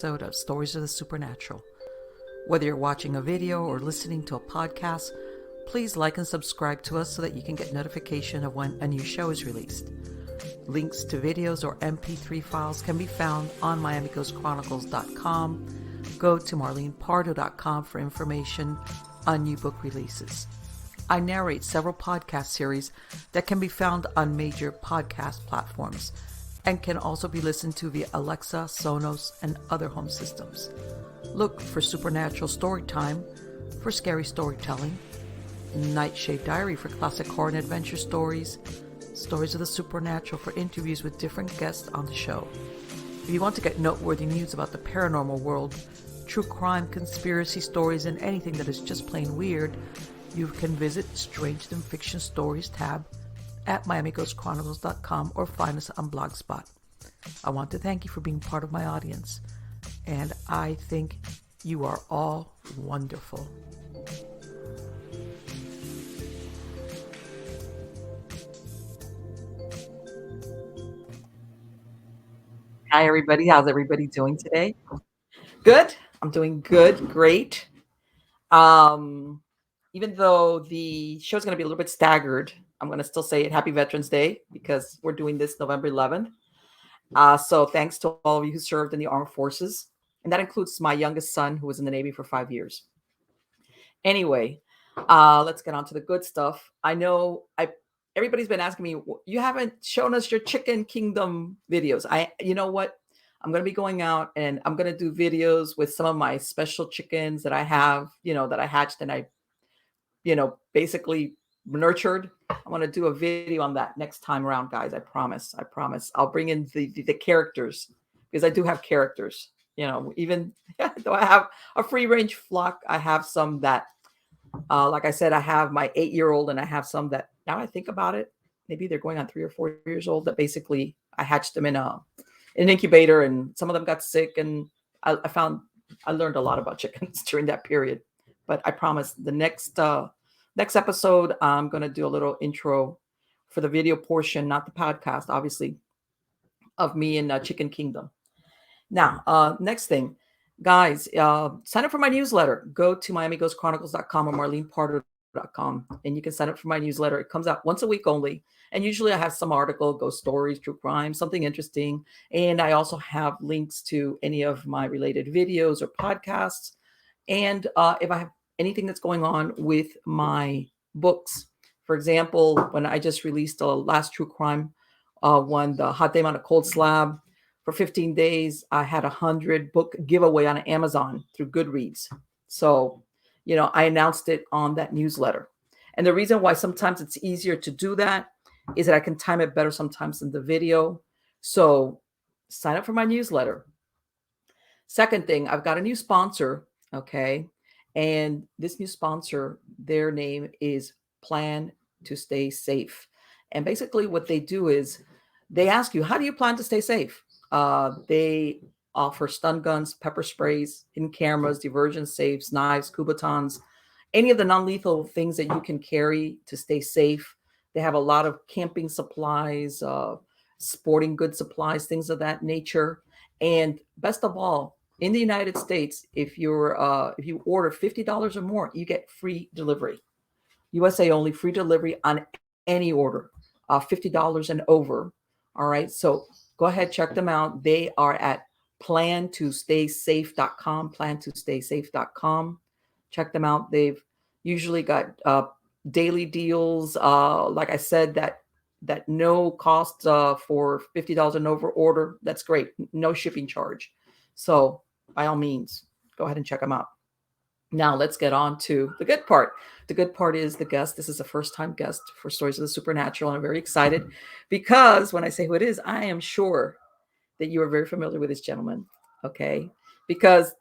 episode of Stories of the Supernatural. Whether you're watching a video or listening to a podcast, please like and subscribe to us so that you can get notification of when a new show is released. Links to videos or MP3 files can be found on MiamiGhostChronicles.com. Go to MarlenePardo.com for information on new book releases. I narrate several podcast series that can be found on major podcast platforms and can also be listened to via Alexa, Sonos, and other home systems. Look for Supernatural Storytime for scary storytelling, Nightshade Diary for classic horror and adventure stories, Stories of the Supernatural for interviews with different guests on the show. If you want to get noteworthy news about the paranormal world, true crime, conspiracy stories, and anything that is just plain weird, you can visit Strange Than Fiction Stories tab at MiamiGhostChronicles.com or find us on Blogspot. I want to thank you for being part of my audience, and I think you are all wonderful. Hi, everybody. How's everybody doing today? Good. I'm doing good. Great. Even though the show's going to be a little bit staggered, I'm going to still say it Happy Veterans Day because we're doing this November 11th. So thanks to all of you who served in the armed forces. And that includes my youngest son who was in the Navy for 5 years. Anyway, let's get on to the good stuff. I know everybody's been asking me, you haven't shown us your Chicken Kingdom videos. You know what? I'm going to be going out and I'm going to do videos with some of my special chickens that I have, that I hatched and I, basically nurtured. I want to do a video on that next time around, guys. I promise. I'll bring in the characters because I do have characters, even though I have a free range flock, I have some that, like I said, I have my 8-year-old and I have some that now I think about it, maybe they're going on 3 or 4 years old that basically I hatched them in an incubator and some of them got sick. And I learned a lot about chickens during that period. But I promise the next episode, I'm going to do a little intro for the video portion, not the podcast, obviously, of me and Chicken Kingdom. Now, next thing, guys, sign up for my newsletter. Go to MiamiGhostChronicles.com or MarlenePardo.com, and you can sign up for my newsletter. It comes out once a week only. And usually I have some article, ghost stories, true crime, something interesting. And I also have links to any of my related videos or podcasts. And if I have anything that's going on with my books. For example, when I just released the last true crime one, the Hot Day on a Cold Slab, for 15 days, I had 100 book giveaway on Amazon through Goodreads. So, I announced it on that newsletter. And the reason why sometimes it's easier to do that is that I can time it better sometimes than the video. So sign up for my newsletter. Second thing, I've got a new sponsor. Okay. And this new sponsor, their name is Plan to Stay Safe. And basically what they do is they ask you, how do you plan to stay safe? They offer stun guns, pepper sprays, hidden cameras, diversion safes, knives, Kubatons, any of the non-lethal things that you can carry to stay safe. They have a lot of camping supplies, sporting goods supplies, things of that nature. And best of all, in the United States, if you order $50 or more, you get free delivery. USA only, free delivery on any order, $50 and over. All right. So go ahead, check them out. They are at plantostaysafe.com, plantostaysafe.com. Check them out. They've usually got daily deals. Like I said, that no cost for $50 and over order. That's great. No shipping charge. So by all means, go ahead and check them out. Now let's get on to the good part. The good part is the guest. This is a first-time guest for Stories of the Supernatural. And I'm very excited because when I say who it is, I am sure that you are very familiar with this gentleman. Okay. Because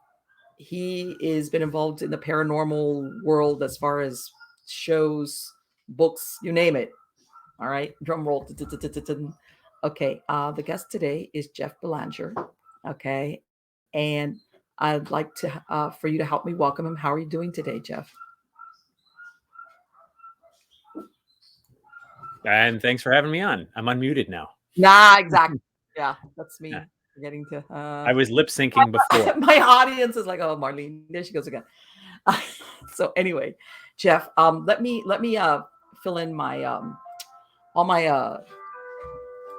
he has been involved in the paranormal world as far as shows, books, you name it. All right. Drum roll. Okay. The guest today is Jeff Belanger. Okay. And I'd like to for you to help me welcome him. How are you doing today, Jeff? And thanks for having me on. I'm unmuted now. Nah, exactly. Yeah, that's me. Forgetting to. I was lip syncing before. My audience is like, oh, Marlene, there she goes again. So anyway, Jeff, let me fill in my all my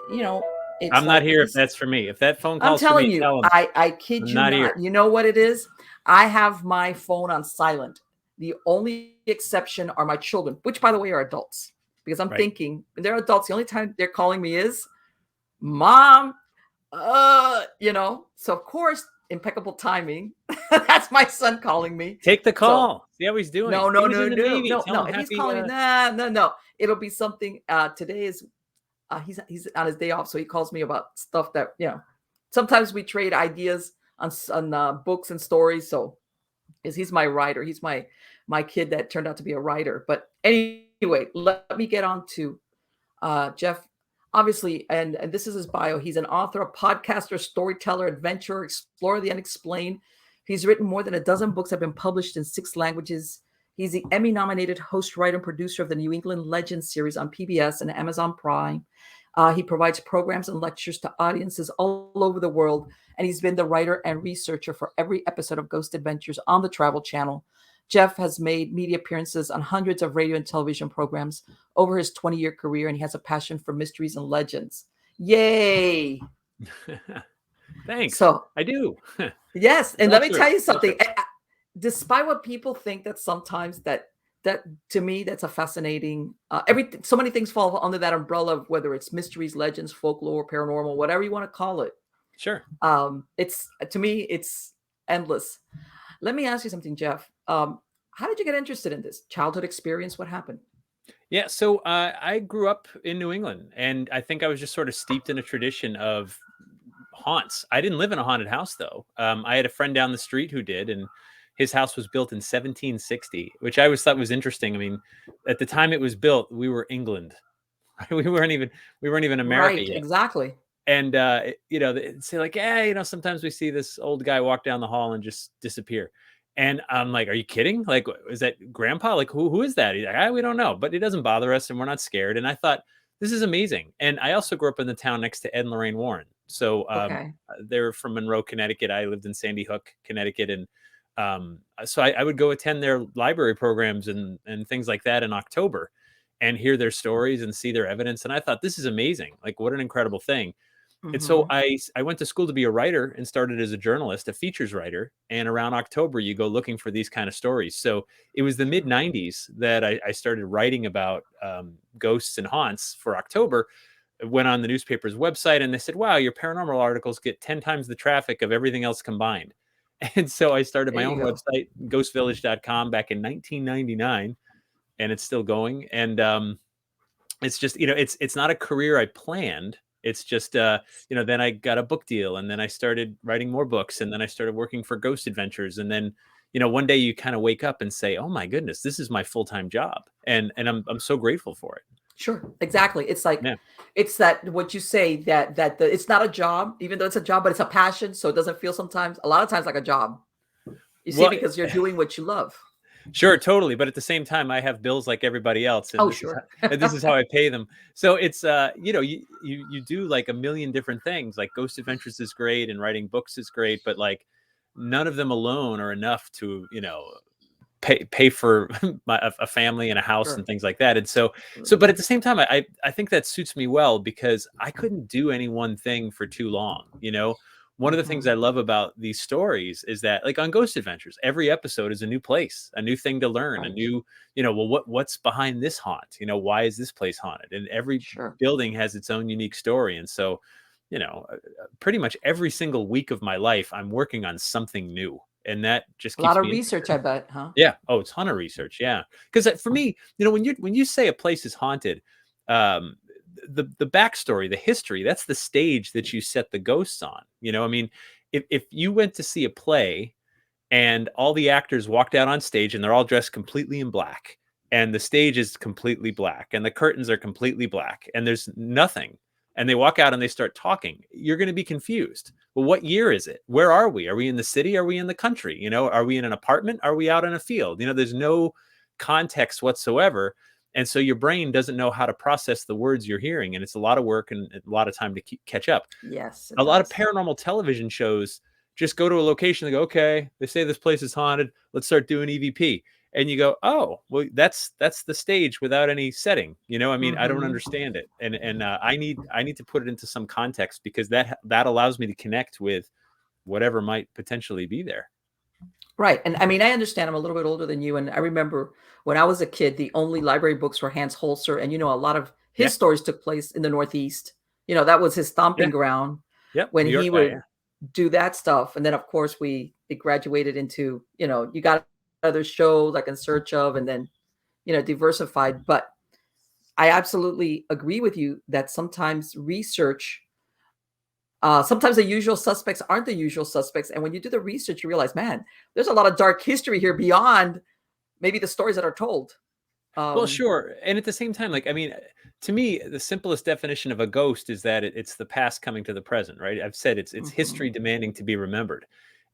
you know, it's I'm not like here if that's for me. If that phone I'm call's for telling me, you, tell them I kid I'm you not not. here. You know what it is? I have my phone on silent. The only exception are my children, which by the way are adults. Because I'm Right. thinking they're adults. The only time they're calling me is mom. So of course, impeccable timing. That's my son calling me. Take the So call. See how he's doing. no, He no, was no, in the no, Navy. no, Tell no. him If he's happy. calling me, no. It'll be something. Today is he's on his day off, so he calls me about stuff that Sometimes we trade ideas on books and stories. So, he's my writer. He's my kid that turned out to be a writer. But anyway, let me get on to Jeff. Obviously, and this is his bio. He's an author, a podcaster, storyteller, adventurer, explorer of the unexplained. He's written more than a dozen books that have been published in 6 languages. He's the Emmy-nominated host, writer, and producer of the New England Legends series on PBS and Amazon Prime. He provides programs and lectures to audiences all over the world, and he's been the writer and researcher for every episode of Ghost Adventures on the Travel Channel. Jeff has made media appearances on hundreds of radio and television programs over his 20-year career, and he has a passion for mysteries and legends. Yay! Thanks. So I do. yes, and let me tell you something. True. Despite what people think, that sometimes that to me that's a fascinating. So many things fall under that umbrella of whether it's mysteries, legends, folklore, paranormal, whatever you want to call it. Sure. It's to me it's endless. Let me ask you something, Jeff. How did you get interested in this? Childhood experience? What happened? Yeah, so I grew up in New England, and I think I was just sort of steeped in a tradition of haunts. I didn't live in a haunted house, though. I had a friend down the street who did, and his house was built in 1760, which I always thought was interesting. I mean, at the time it was built, we were England. We weren't even America Right, yet. exactly. And they'd say like, yeah, sometimes we see this old guy walk down the hall and just disappear. And I'm like, are you kidding? Like, is that grandpa? Like, who is that? He's like, we don't know, but it doesn't bother us and we're not scared. And I thought, this is amazing. And I also grew up in the town next to Ed and Lorraine Warren. So Okay. they're from Monroe, Connecticut. I lived in Sandy Hook, Connecticut. And so I would go attend their library programs and things like that in October and hear their stories and see their evidence. And I thought, this is amazing. Like, what an incredible thing. And so I went to school to be a writer and started as a journalist, a features writer. And around October, you go looking for these kind of stories. So it was the mid 90s that I started writing about ghosts and haunts for October. Went on the newspaper's website and they said, wow, your paranormal articles get 10 times the traffic of everything else combined. And so I started my own website, ghostvillage.com, back in 1999. And it's still going. And it's just, it's not a career I planned. It's just, then I got a book deal and then I started writing more books and then I started working for Ghost Adventures. And then, one day you kind of wake up and say, oh my goodness, this is my full-time job. And I'm so grateful for it. Sure. Exactly. It's like, it's that what you say that it's not a job, even though it's a job, but it's a passion. So it doesn't feel a lot of times like a job. You see, because you're doing what you love. Sure, totally. But at the same time, I have bills like everybody else. And this is how I pay them. So it's, you do like a million different things. Like Ghost Adventures is great and writing books is great, but like none of them alone are enough to, pay for a family and a house and things like that. And so, but at the same time, I think that suits me well because I couldn't do any one thing for too long, One of the things I love about these stories is that, like on Ghost Adventures, every episode is a new place, a new thing to learn, a new, what's behind this haunt? Why is this place haunted? And every building has its own unique story. And so, pretty much every single week of my life, I'm working on something new. And that just keeps a lot of research, I bet, huh? Yeah. Oh, a ton of research. Yeah. Because for me, when you say a place is haunted, the backstory, the history, that's the stage that you set the ghosts on. I mean, if you went to see a play and all the actors walked out on stage and they're all dressed completely in black and the stage is completely black and the curtains are completely black and there's nothing and they walk out and they start talking, you're going to be confused. Well, what year is it? Where are we? Are we in the city? Are we in the country? Are we in an apartment? Are we out in a field? There's no context whatsoever. And so your brain doesn't know how to process the words you're hearing. And it's a lot of work and a lot of time to catch up. Yes, it A lot of does. paranormal television shows just go to a location and go, okay, they say this place is haunted. Let's start doing EVP. And you go, oh, well, that's the stage without any setting. You know, I mean, I don't Mhm. understand it. And I need to put it into some context, because that allows me to connect with whatever might potentially be there. Right. And I mean, I understand I'm a little bit older than you. And I remember when I was a kid, the only library books were Hans Holzer. And, a lot of his Yeah. stories took place in the Northeast. That was his stomping Yeah. ground Yep. when New York he guy. would Yeah. do that stuff. And then, of course, it graduated into, you got other shows like In Search of, and then, diversified. But I absolutely agree with you that sometimes sometimes the usual suspects aren't the usual suspects. And when you do the research, you realize, man, there's a lot of dark history here beyond maybe the stories that are told. Well, sure. And at the same time, like, I mean, to me, the simplest definition of a ghost is that it's the past coming to the present, right? I've said it's Mhm. history demanding to be remembered.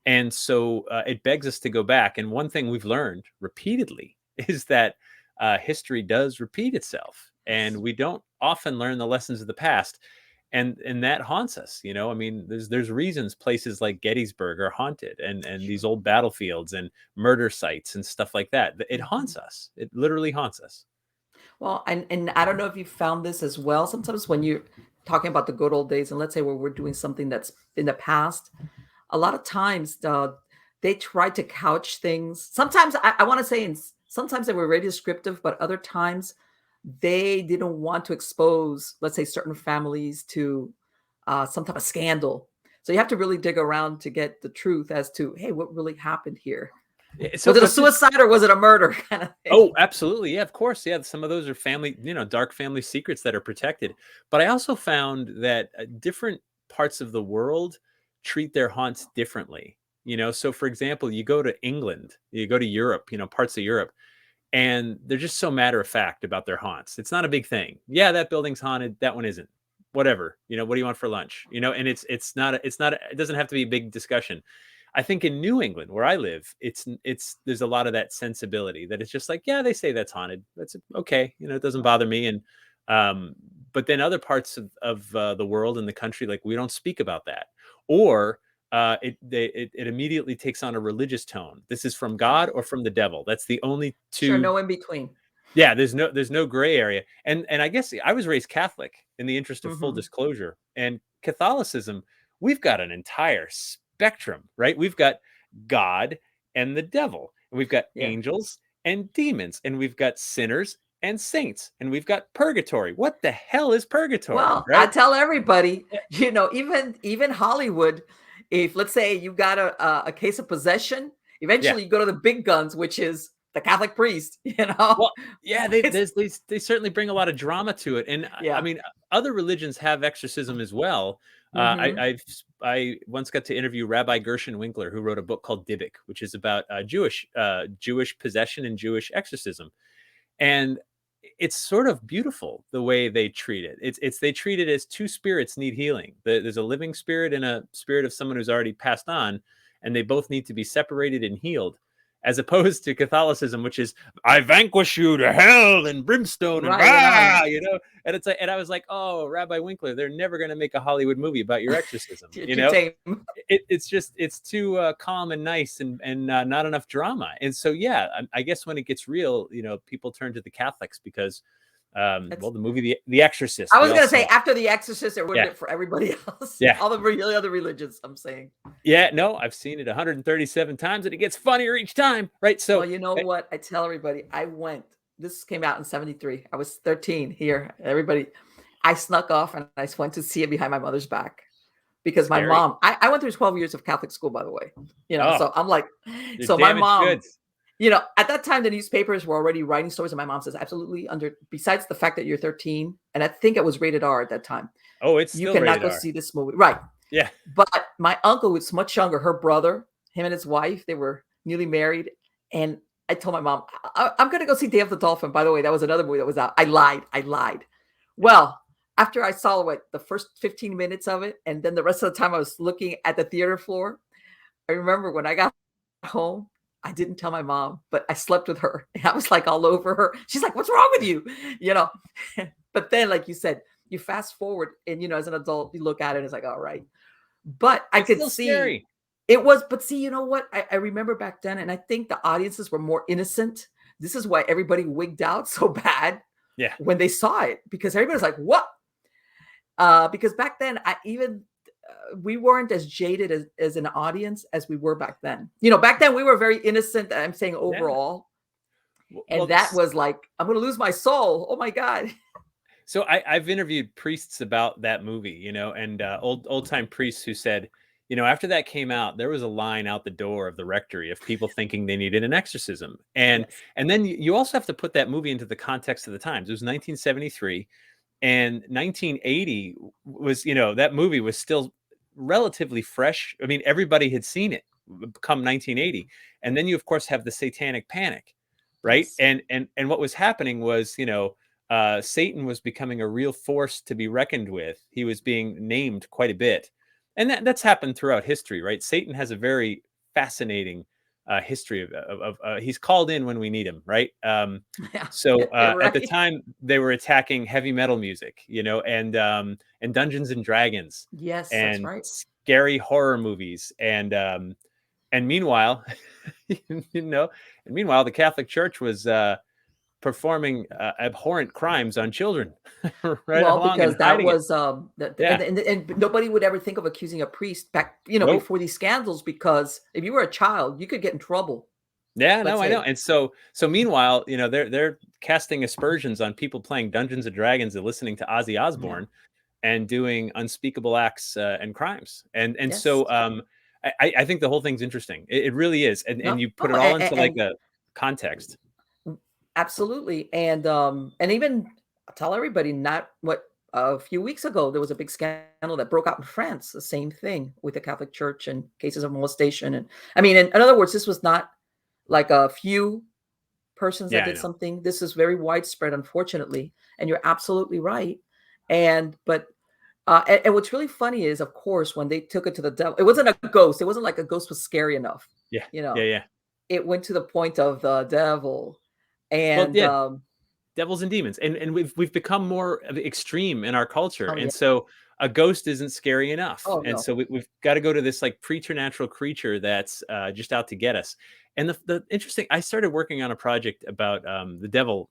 And so it begs us to go back. And one thing we've learned repeatedly is that history does repeat itself. And Yes. we don't often learn the lessons of the past. And that haunts us. I mean, there's reasons places like Gettysburg are haunted, and these Sure. old battlefields and murder sites and stuff like that. It Mhm. haunts us. It literally haunts us. Well, and I don't know if you found this as well. Sometimes when you're talking about the good old days, and let's say where we're doing something that's in the past, a lot of times they try to couch things. Sometimes I want to say, sometimes they were very descriptive, but other times they didn't want to expose, let's say, certain families to some type of scandal. So you have to really dig around to get the truth as to, hey, what really happened here? Was So it a suicide or was it a murder kind of oh, thing? absolutely. Yeah, of course. Yeah, some of those are family, dark family secrets that are protected. But I also found that different parts of the world treat their haunts differently. So for example, you go to England, you go to Europe, parts of Europe, and they're just so matter of fact about their haunts. It's not a big thing. Yeah, that building's haunted, that one isn't. Whatever. What do you want for lunch? And it doesn't have to be a big discussion. I think in New England, where I live, there's a lot of that sensibility that it's just like, yeah, they say that's haunted. That's okay. It doesn't bother me. And um, but then other parts of the world and the country, like, we don't speak about that, or it immediately takes on a religious tone. This is from God or from the devil. That's the only Sure, two. no in between. Yeah, there's no gray area. And I guess I was raised Catholic, in the interest of full Hmm. disclosure. And Catholicism, we've got an entire spectrum, right? We've got God and the devil, and we've got Yeah. angels and demons, and we've got sinners and saints, and we've got purgatory. What the hell is purgatory, Well, I right? tell everybody, even Hollywood, if let's say you got a case of possession, Yeah. eventually you go to the big guns, which is the Catholic priest. You know, Well, yeah, they it's they certainly bring a lot of drama to it, and I yeah. mean, other religions have exorcism as well. Hmm. I once got to interview Rabbi Gershon Winkler, who wrote a book called Dybbuk, which is about Jewish possession and Jewish exorcism, and it's sort of beautiful the way they treat it. It's they treat it as two spirits need healing. There's a living spirit and a spirit of someone who's already passed on, and they both need to be separated and healed. As opposed to Catholicism, which is, I vanquish you to hell and brimstone and Right. And I, and it's like, and I was like, oh, Rabbi Winkler, they're never going to make a Hollywood movie about your exorcism. you're too tame. It's too calm and nice, and not enough drama. And so, yeah, I guess when it gets real, people turn to the Catholics because, It's, well, the movie The Exorcist, I we was all gonna saw say it. after The Exorcist, it ruined Yeah, it for everybody else. yeah, All the really other religions. I'm saying. yeah. No, I've seen it 137 times, and it gets funnier each time, right? Well, So, you know what? I tell everybody, I went. This came out in '73. I was 13 here. Everybody, I snuck off and I went to see it behind my mother's back because my scary. mom. I went through 12 years of Catholic school, by the way. Oh, So I'm like, you're so my damaged mom. goods. At that time the newspapers were already writing stories, and my mom says absolutely under. Besides the fact that you're 13, and I think it was rated R at that time, Oh, it's you still cannot rated go R. see this movie, right? Yeah. But my uncle was much younger. Her brother, him and his wife, they were newly married. And I told my mom, I'm going to go see Day of the Dolphin. By the way, that was another movie that was out. I lied. I lied. Yeah. Well, after I saw the first 15 minutes of it, and then the rest of the time I was looking at the theater floor, I remember when I got home, I didn't tell my mom, but I slept with her. And I was like all over her. She's like, "What's wrong with you?" You know. But then, like you said, you fast forward, and as an adult, you look at it, and it's like, all right. But I It's could still see scary. it was. But see, you know what? I remember back then, and I think the audiences were more innocent. This is why everybody wigged out so bad Yeah. when they saw it, because everybody's like, "What?" Because back then, I even we weren't as jaded as an audience as we were back then. Back then we were very innocent. I'm saying Yeah. overall, and Well, that was like, I'm going to lose my soul. Oh my god. so I've interviewed priests about that movie, and old time priests who said, after that came out, there was a line out the door of the rectory of people thinking they needed an exorcism, and Yes. and then you also have to put that movie into the context of the times. It was 1973, and 1980 was, that movie was still relatively fresh. I mean, everybody had seen it come 1980, and then you of course have the Satanic Panic, right? Yes. And what was happening was, Satan was becoming a real force to be reckoned with. He was being named quite a bit. And that's happened throughout history, right? Satan has a very fascinating history of he's called in when we need him, right? Yeah. So You're at the right. time they were attacking heavy metal music, and Dungeons and Dragons Yes, that's and right. scary horror movies, and meanwhile, you know, and meanwhile the Catholic Church was performing abhorrent crimes on children right Well, along and because that hiding it. was Yeah. and nobody would ever think of accusing a priest back, Nope. before these scandals, because if you were a child, you could get in trouble. Yeah, Let's no, I know. say. And so meanwhile, they're casting aspersions on people playing Dungeons and Dragons and listening to Ozzy Yeah. Osbourne and doing unspeakable acts and crimes. And Yes. so I think the whole thing's interesting. It really is. And No. you put No. it all into like And a context. absolutely. And even tell everybody, not what a few weeks ago there was a big scandal that broke out in France. The same thing with the Catholic Church and cases of molestation. And I mean, in other words, this was not like a few persons that Yeah, I did know. something. This is very widespread, unfortunately. And you're absolutely right. And what's really funny is, of course, when they took it to the devil, it wasn't a ghost. It wasn't like a ghost was scary enough. Yeah. You Yeah, know, yeah. it went to the point of the devil. Well, And yeah, devils and demons, and we've become more of extreme in our culture, oh yeah, and so a ghost isn't scary enough, oh and no, so we've got to go to this like preternatural creature that's just out to get us. And the interesting, I started working on a project about the devil,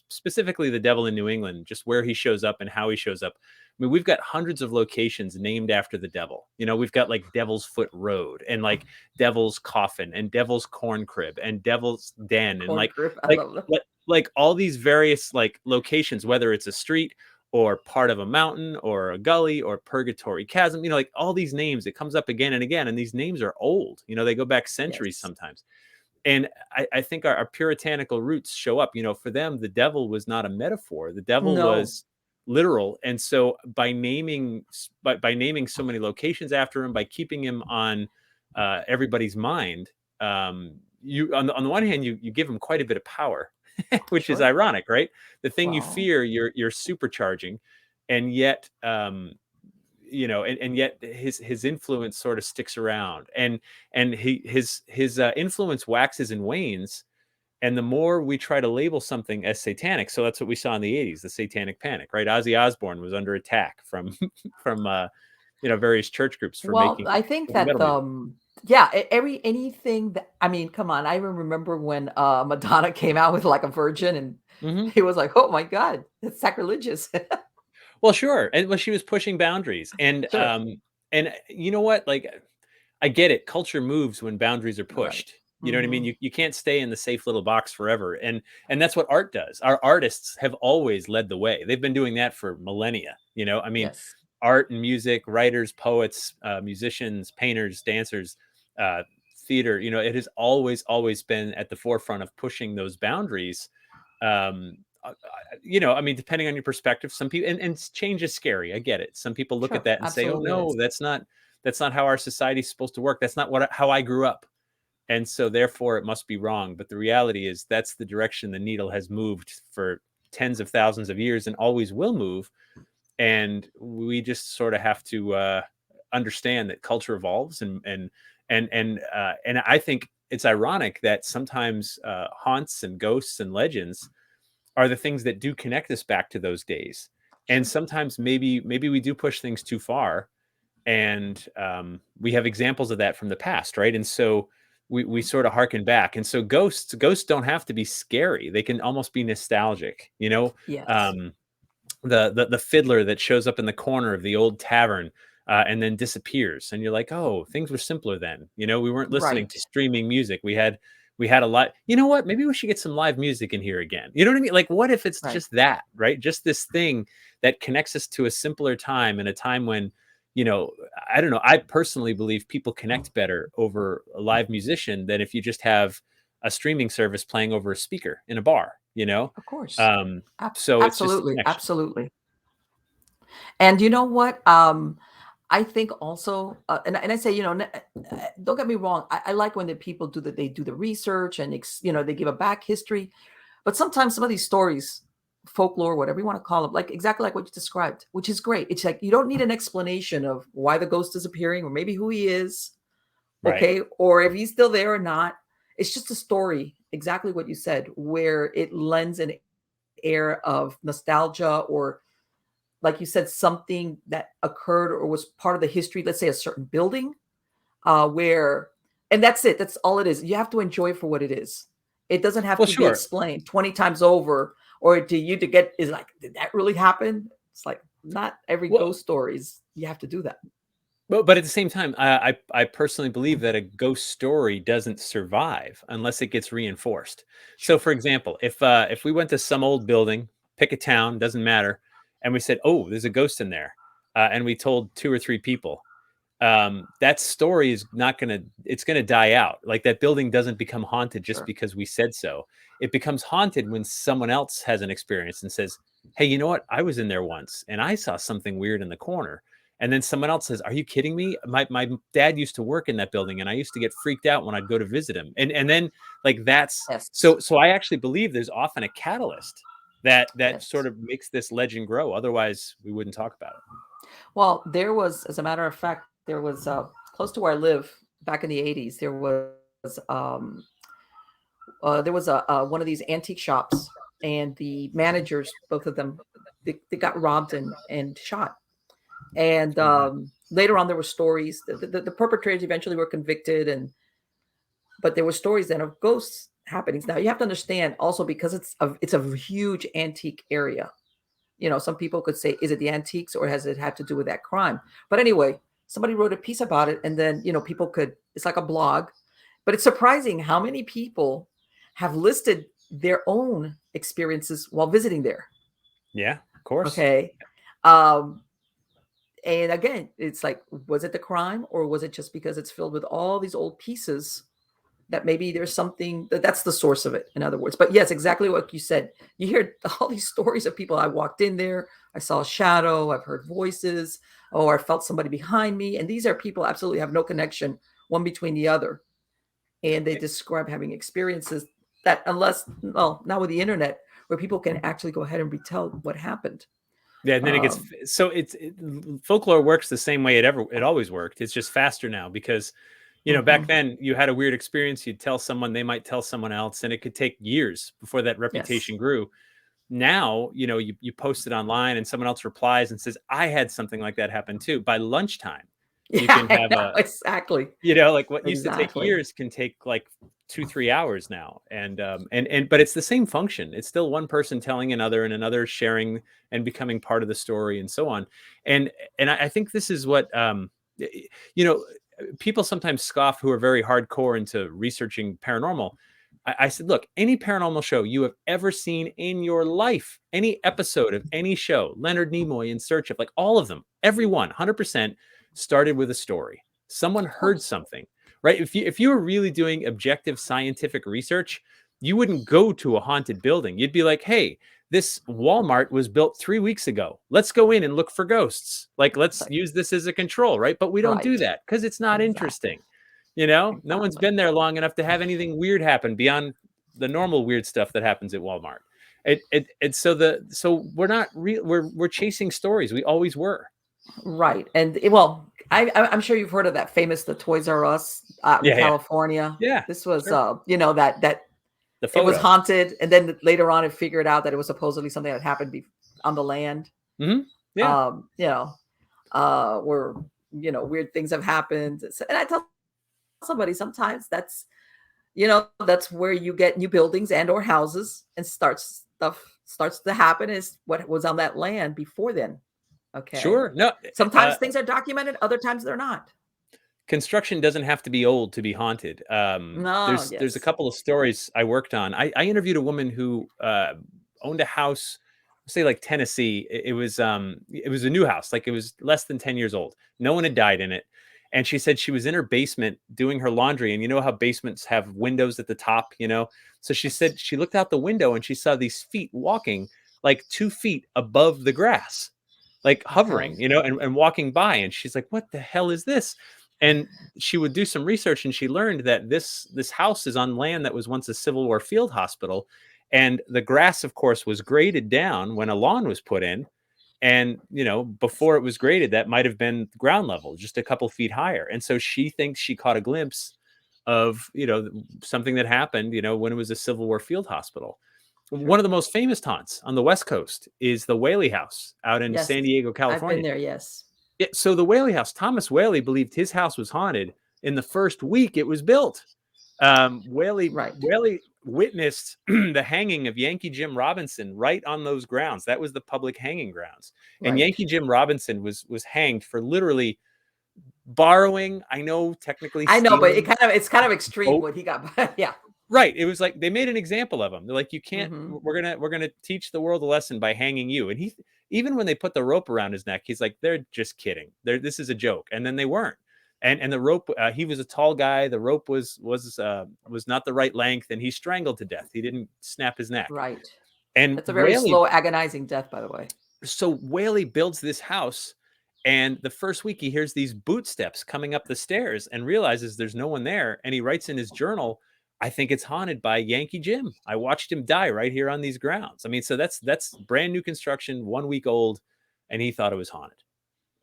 specifically the devil in New England, just where he shows up and how he shows up. I mean, we've got hundreds of locations named after the devil. We've got like Devil's Foot Road and like Devil's Coffin and Devil's Corn Crib and Devil's Den and corn grip. I like love them. like all these various like locations, whether it's a street or part of a mountain or a gully or purgatory chasm, like all these names, it comes up again and again, and these names are old, they go back centuries Yes. sometimes. And I think our puritanical roots show up. For them the devil was not a metaphor, the devil No. was literal. And so by naming so many locations after him, by keeping him on everybody's mind, you on the one hand you give him quite a bit of power, which is Sure. ironic, right? The thing you Well, fear, you're supercharging, and yet and yet his influence sort of sticks around, and his influence waxes and wanes. And the more we try to label something as satanic, so that's what we saw in the 80s, the Satanic Panic, right? Ozzy Osbourne was under attack from from various church groups for well, making I think heavy that metal music. yeah, anything that, I mean, come on, I remember when Madonna came out with like a virgin, and Hmm. he was like, "Oh my god, it's sacrilegious." Well, sure. And well, she was pushing boundaries. Sure. And you know what? Like, I get it. Culture moves when boundaries are Right. pushed. You know what I mean? Mhm. You can't stay in the safe little box forever. And that's what art does. Our artists have always led the way. They've been doing that for millennia. I mean, Yes. art and music, writers, poets, musicians, painters, dancers, uh, theater, it has always been at the forefront of pushing those boundaries. I mean, depending on your perspective, some people, and change is scary. I get it. Some people look at Sure. that and say, "Oh Absolutely no, is. that's not how our society's supposed to work. That's not how I grew up." And so therefore it must be wrong. But the reality is that's the direction the needle has moved for tens of thousands of years and always will move. And we just sort of have to understand that culture evolves, And I think it's ironic that sometimes haunts and ghosts and legends are the things that do connect us back to those days. And Sure. sometimes maybe we do push things too far, and we have examples of that from the past, right? And so we sort of harken back. And so ghosts don't have to be scary; they can almost be nostalgic. Yes. Um, the fiddler that shows up in the corner of the old tavern and then disappears, and you're like, oh, things were simpler then. We weren't listening Right. to streaming music. We had a lot. You know what? Maybe we should get some live music in here again. You know what I mean? Like, what if it's Right. just that, right? Just this thing that connects us to a simpler time, and a time when, you know, I don't know. I personally believe people connect better over a live musician than if you just have a streaming service playing over a speaker in a bar. Of course. Um, so it's just a Absolutely. connection. Absolutely. And you know what? I think also, and I say, don't get me wrong. I like when the people they do the research and they give a back history, but sometimes some of these stories, folklore, whatever you want to call them, like exactly like what you described, which is great. It's like you don't need an explanation of why the ghost is appearing or maybe who he is, Right. okay, or if he's still there or not. It's just a story, exactly what you said, where it lends an air of nostalgia or like you said, something that occurred or was part of the history, let's say a certain building, where, and that's it. That's all it is. You have to enjoy it for what it is. It doesn't have Well, to be sure. explained 20 times over, or to you to get is like, did that really happen? It's like not every Well, ghost stories. You have to do that. but at the same time, I personally believe that a ghost story doesn't survive unless it gets reinforced. So, Sure. for example, if we went to some old building, pick a town, doesn't matter, and we said, "Oh, there's a ghost in there," and we told two or three people, that story is not going to, it's going to die out. Like, that building doesn't become haunted just Sure. because we said so. It becomes haunted when someone else has an experience and says, hey, you know what, I was in there once and I saw something weird in the corner. And then someone else says, are you kidding me, my dad used to work in that building and I used to get freaked out when I'd go to visit him. And then, like, that's Yes. so I actually believe there's often a catalyst that sort Yes. of makes this legend grow. Otherwise we wouldn't talk about it. Well, there was, as a matter of fact, there was close to where I live back in the 80s, there was a one of these antique shops, and the managers, both of them, they got robbed and shot. And Oh, wow. later on, there were stories. The perpetrators eventually were convicted, but there were stories then of ghosts happenings. Now you have to understand also because it's a huge antique area. Some people could say, is it the antiques or has it had to do with that crime? But anyway, somebody wrote a piece about it, and then people could. It's like a blog, but it's surprising how many people have listed their own experiences while visiting there. Yeah, of course. Okay. Um, and again, it's like, was it the crime or was it just because it's filled with all these old pieces that maybe there's something that's the source of it, in other words. But yes, exactly what you said. You hear all these stories of people. I walked in there, I saw a shadow, I've heard voices, oh, I felt somebody behind me. And these are people absolutely have no connection one between the other. And they describe having experiences that, unless, well, not with the internet, where people can actually go ahead and retell what happened. Yeah, and then it gets Um, so folklore works the same way it always worked. It's just faster now because, back mhm. then you had a weird experience, you'd tell someone, they might tell someone else, and it could take years before that Yes. reputation grew. Now, you post it online and someone else replies and says, I had something like that happen too. By lunchtime, you Yeah, can I have know. Exactly. like what used to take Exactly. years can take like 2-3 hours now. And but it's the same function. It's still one person telling another and another sharing and becoming part of the story and so on. And I think this is what you know people sometimes scoff who are very hardcore into researching paranormal. I said, look, any paranormal show you have ever seen in your life, any episode of any show, Leonard Nimoy, In Search of, like all of them, everyone, 100% started with a story. Someone Of heard course. something, right? If you were really doing objective scientific research, you wouldn't go to a haunted building. You'd be like, hey, this Walmart was built 3 weeks ago. Let's go in and look for ghosts. Like, let's Like, use this as a control, right? But we don't do right. that because it's not Exactly. interesting. No one's Exactly. been there long enough to have anything weird happen beyond the normal weird stuff that happens at Walmart. So we're not real. We're chasing stories. We always were. Right. And well, I'm sure you've heard of that famous the Toys R Us out in Yeah, yeah, California. yeah. This was Sure. that The it was photo. haunted, and then later on it figured out that it was supposedly something that happened on the land. Yeah. You know, where weird things have happened. And I tell somebody sometimes that's where you get new buildings and or houses, and stuff starts to happen is what was on that land before then. Okay. Sure. No, Sometimes things are documented, other times they're not. construction doesn't have to be old to be haunted. No, There's a yes. couple of stories I worked on. I interviewed a woman who owned a house, say like Tennessee. It was a new house, like it was less than 10 years old. No one had died in it. And she said she was in her basement doing her laundry. And you know how basements have windows at the top, you know? So she said she looked out the window and she saw these feet walking like 2 feet above the grass, like Okay. hovering, and walking by. And she's like, what the hell is this? And she would do some research and she learned that this house is on land that was once a Civil War field hospital. And the grass, of course, was graded down when a lawn was put in. And, before it was graded, that might have been ground level, just a couple feet higher. And so she thinks she caught a glimpse of, something that happened, when it was a Civil War field hospital. One Sure. of the most famous haunts on the West Coast is the Whaley House out in Yes. San Diego, I've been California. there, yes. Yeah, so the Whaley House, Thomas Whaley believed his house was haunted in the first week it was built. Right. Whaley witnessed the hanging of Yankee Jim Robinson right on those grounds. That was the public hanging grounds. And Right. Yankee Jim Robinson was hanged for literally borrowing, I know technically I know, but stealing it's kind of extreme boat. what he got. Yeah. Right. It was like they made an example of him. They're like, you can't. Hmm. We're gonna teach the world a lesson by hanging you. And he, even when they put the rope around his neck, he's like, they're just kidding. This is a joke. And then they weren't. And the rope. He was a tall guy. The rope was not the right length, and he strangled to death. He didn't snap his neck. Right. And That's a very slow, agonizing death, by the way. so Whaley builds this house, and the first week he hears these boot steps coming up the stairs and realizes there's no one there. And he writes in his journal, I think it's haunted by Yankee Jim. I watched him die right here on these grounds. I mean, so that's brand new construction, 1 week old, and he thought it was haunted.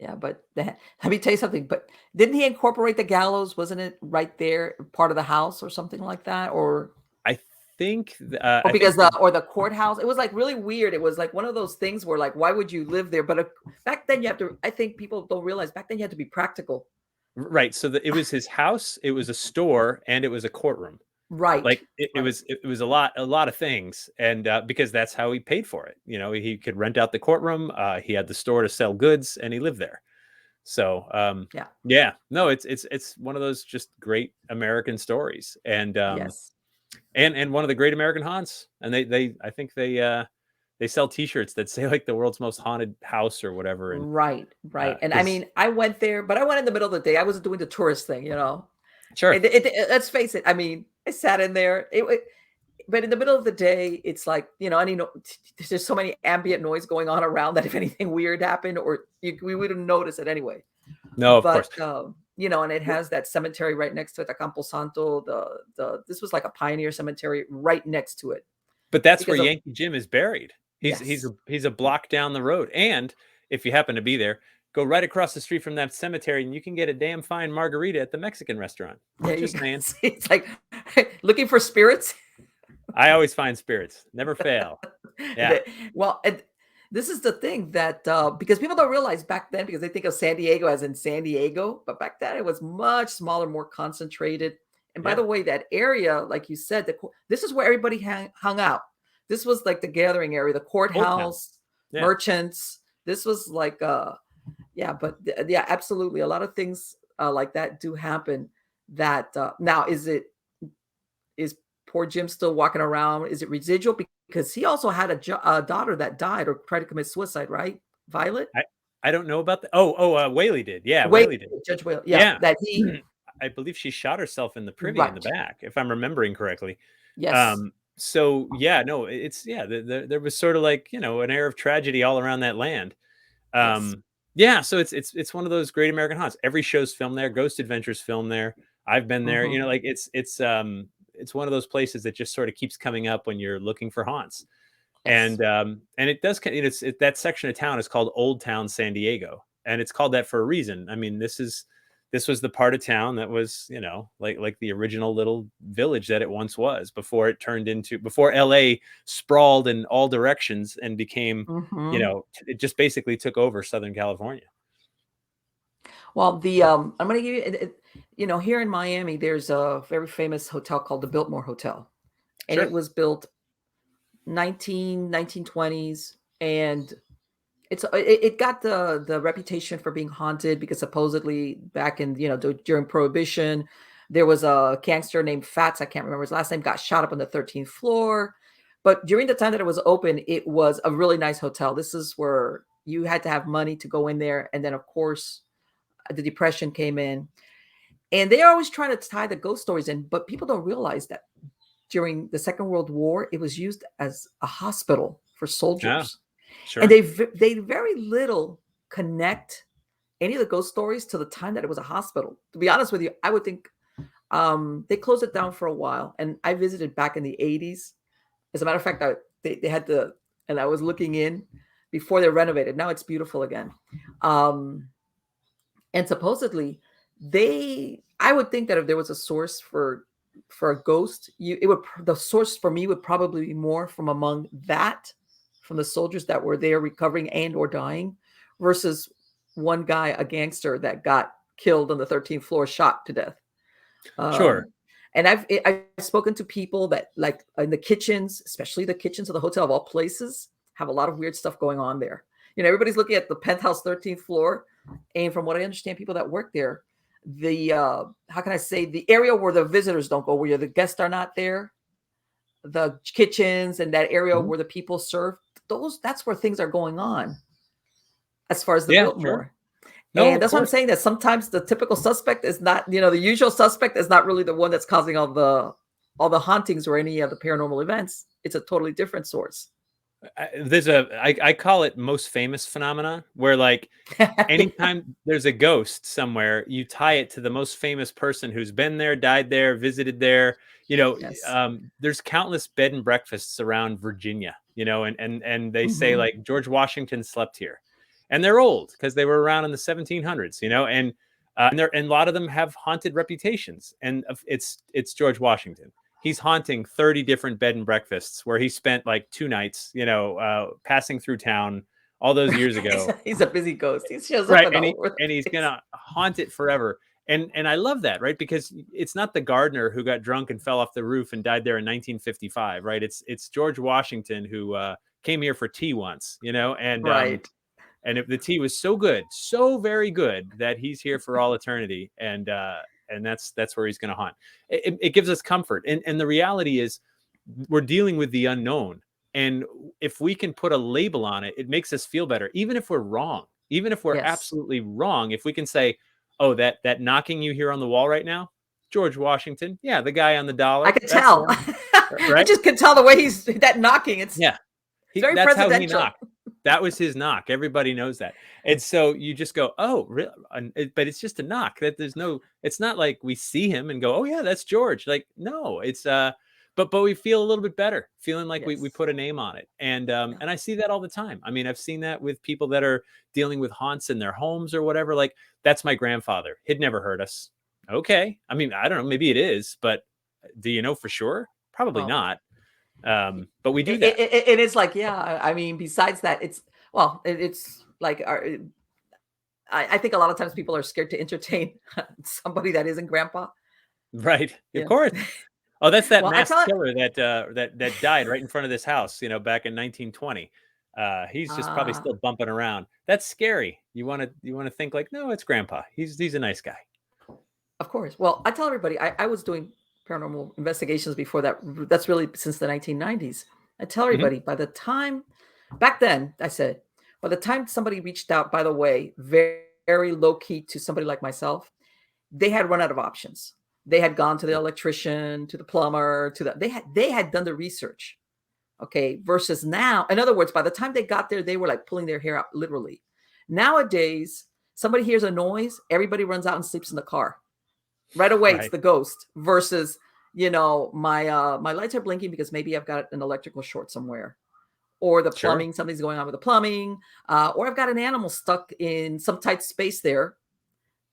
Yeah, but let me tell you something. But didn't he incorporate the gallows? Wasn't it right there, part of the house or something like that? Or I think or because the courthouse, it was like really weird. It was like one of those things where like, why would you live there? But back then you have to. I think people don't realize back then you had to be practical. right. So it was his house, it was a store, and it was a courtroom. Right. Like it Right. was a lot of things. And because that's how he paid for it. He could rent out the courtroom. He had the store to sell goods, and he lived there. So yeah, no, it's one of those just great American stories. And Yes. and one of the great American haunts. And I think they sell T-shirts that say like the world's most haunted house or whatever. And Right. And I mean, I went there, but I went in the middle of the day. I wasn't doing the tourist thing, sure, Let's face it. I mean, I sat in there. But in the middle of the day, it's like, there's so many ambient noise going on around that if anything weird happened, or we wouldn't notice it anyway. no, of But course, and it has that cemetery right next to it, the Camposanto. This was like a pioneer cemetery right next to it. but that's where Yankee Jim is buried. He's Yes. he's a block down the road. And if you happen to be there, go right across the street from that cemetery, and you can get a damn fine margarita at the Mexican restaurant. Yeah, Just saying. it's like looking for spirits. I always find spirits, never fail. Yeah. Well, and this is the thing that because people don't realize back then, because they think of San Diego as in San Diego, but back then it was much smaller, more concentrated. And by Yeah. the way, that area, like you said, this is where everybody hung out. This was like the gathering area, the courthouse, Yeah. merchants. This was like, yeah, absolutely. A lot of things like that do happen. That now is poor Jim still walking around? Is it residual? Because he also had a daughter that died or tried to commit suicide, right? Violet? I don't know about that. Whaley did. Yeah, Wait, Whaley did. Judge Whaley. Yeah, that he. I believe she shot herself in the privy in the Right. back, if I'm remembering correctly. Yes. So yeah, no, there was sort of like, an air of tragedy all around that land. Yes. Yeah, so it's one of those great American haunts. Every show's filmed there. Ghost Adventures filmed there. I've been there. Mhm. Like it's one of those places that just sort of keeps coming up when you're looking for haunts. Yes. And it does, that section of town is called Old Town San Diego. and it's called that for a reason. I mean, this was the part of town that was, like the original little village that it once was before before LA sprawled in all directions and became, Mhm. it just basically took over Southern California. Well, I'm going to give you, here in Miami, there's a very famous hotel called the Biltmore Hotel, and it Sure. was built 1920s, and it got the reputation for being haunted because supposedly back in during Prohibition, there was a gangster named Fats, I can't remember his last name, got shot up on the 13th floor. But during the time that it was open, it was a really nice hotel. This is where you had to have money to go in there, and then of course the Depression came in, and they're always trying to tie the ghost stories in, but people don't realize that during the Second World War, it was used as a hospital for Yeah, soldiers. And sure. they very little connect any of the ghost stories to the time that it was a hospital. To be honest with you, I would think they closed it down for a while. And I visited back in the 80s. As a matter of fact, they had and I was looking in before they renovated. Now it's beautiful again. And supposedly I would think that if there was a source for a ghost, the source for me would probably be more from the soldiers that were there recovering and or dying, versus one guy, a gangster that got killed on the 13th floor, shot to death. Sure. And I've spoken to people that, like, in the kitchens, especially the kitchens of the hotel of all places, have a lot of weird stuff going on there. Everybody's looking at the penthouse 13th floor, and from what I understand, people that work there, how can I say, the area where the visitors don't go, where the guests are not there, the kitchens and that area Mhm. where the people serve, that's where things are going on as far as the Yeah, sure. Biltmore. No, And of that's what I'm course. saying, that sometimes the typical suspect is not, the usual suspect is not really the one that's causing all the hauntings or any of the paranormal events. It's a totally different source. I call it most famous phenomena, where like anytime there's a ghost somewhere, you tie it to the most famous person who's been there, died there, visited there. Yes. There's countless bed and breakfasts around Virginia, and they say Mhm. like George Washington slept here, and they're old because they were around in the 1700s, and a lot of them have haunted reputations, and it's George Washington. He's haunting 30 different bed and breakfasts where he spent like 2 nights, passing through town all those years ago. He's a busy ghost. He shows up Right, in and all he over and the he's place. gonna haunt it forever, and I love that, right? Because it's not the gardener who got drunk and fell off the roof and died there in 1955, right? It's George Washington who came here for tea once, Right. and if the tea was so good, so very good, that he's here for all eternity, and that's where he's gonna haunt. It gives us comfort, and the reality is, we're dealing with the unknown, and if we can put a label on it, it makes us feel better, even if we're wrong. Even if we're Yes. absolutely wrong, if we can say, "Oh, that knocking you hear on the wall right now, George Washington, yeah, the guy on the I dollar, could that's tell. him, I right?" just could tell the way he's that knocking. It's Yeah, very that's how he presidential. knocked. That was his knock. Everybody knows that. And so you just go, "Oh, really?" But it's just a knock. That there's no. It's not like we see him and go, "Oh yeah, that's George." Like, no, it's but we feel a little bit better, feeling like we Yes. put a name on it. And Yeah. and I see that all the time. I mean, I've seen that with people that are dealing with haunts in their homes or whatever. Like, that's my grandfather. He'd never hurt us. Okay. I mean, I don't know. Maybe it is, but do you know for sure? Probably Well, not. But we do that. it is like, yeah. I mean, besides that, it's like I think a lot of times people are scared to entertain somebody that isn't grandpa. Right. Of Yeah. course. Oh, that's that Well, I tell masked it. killer that died right in front of this house, back in 1920. He's just probably Uh, still bumping around. That's scary. You wanna think like, no, it's grandpa. He's a nice guy. of course. Well, I tell everybody I was doing paranormal investigations before that. That's really since the 1990s. I tell Mhm. everybody, by the time back then, I said, by the time somebody reached out, by the way, very, very low key to somebody like myself, they had run out of options. They had gone to the electrician, to the plumber, they had done the research. Okay. Versus now, in other words, by the time they got there, they were like pulling their hair out literally. Nowadays, somebody hears a noise, everybody runs out and sleeps in the car. Right away, it's Right. the ghost versus, my lights are blinking because maybe I've got an electrical short somewhere. or the Sure. plumbing, something's going on with the plumbing, or I've got an animal stuck in some tight space there,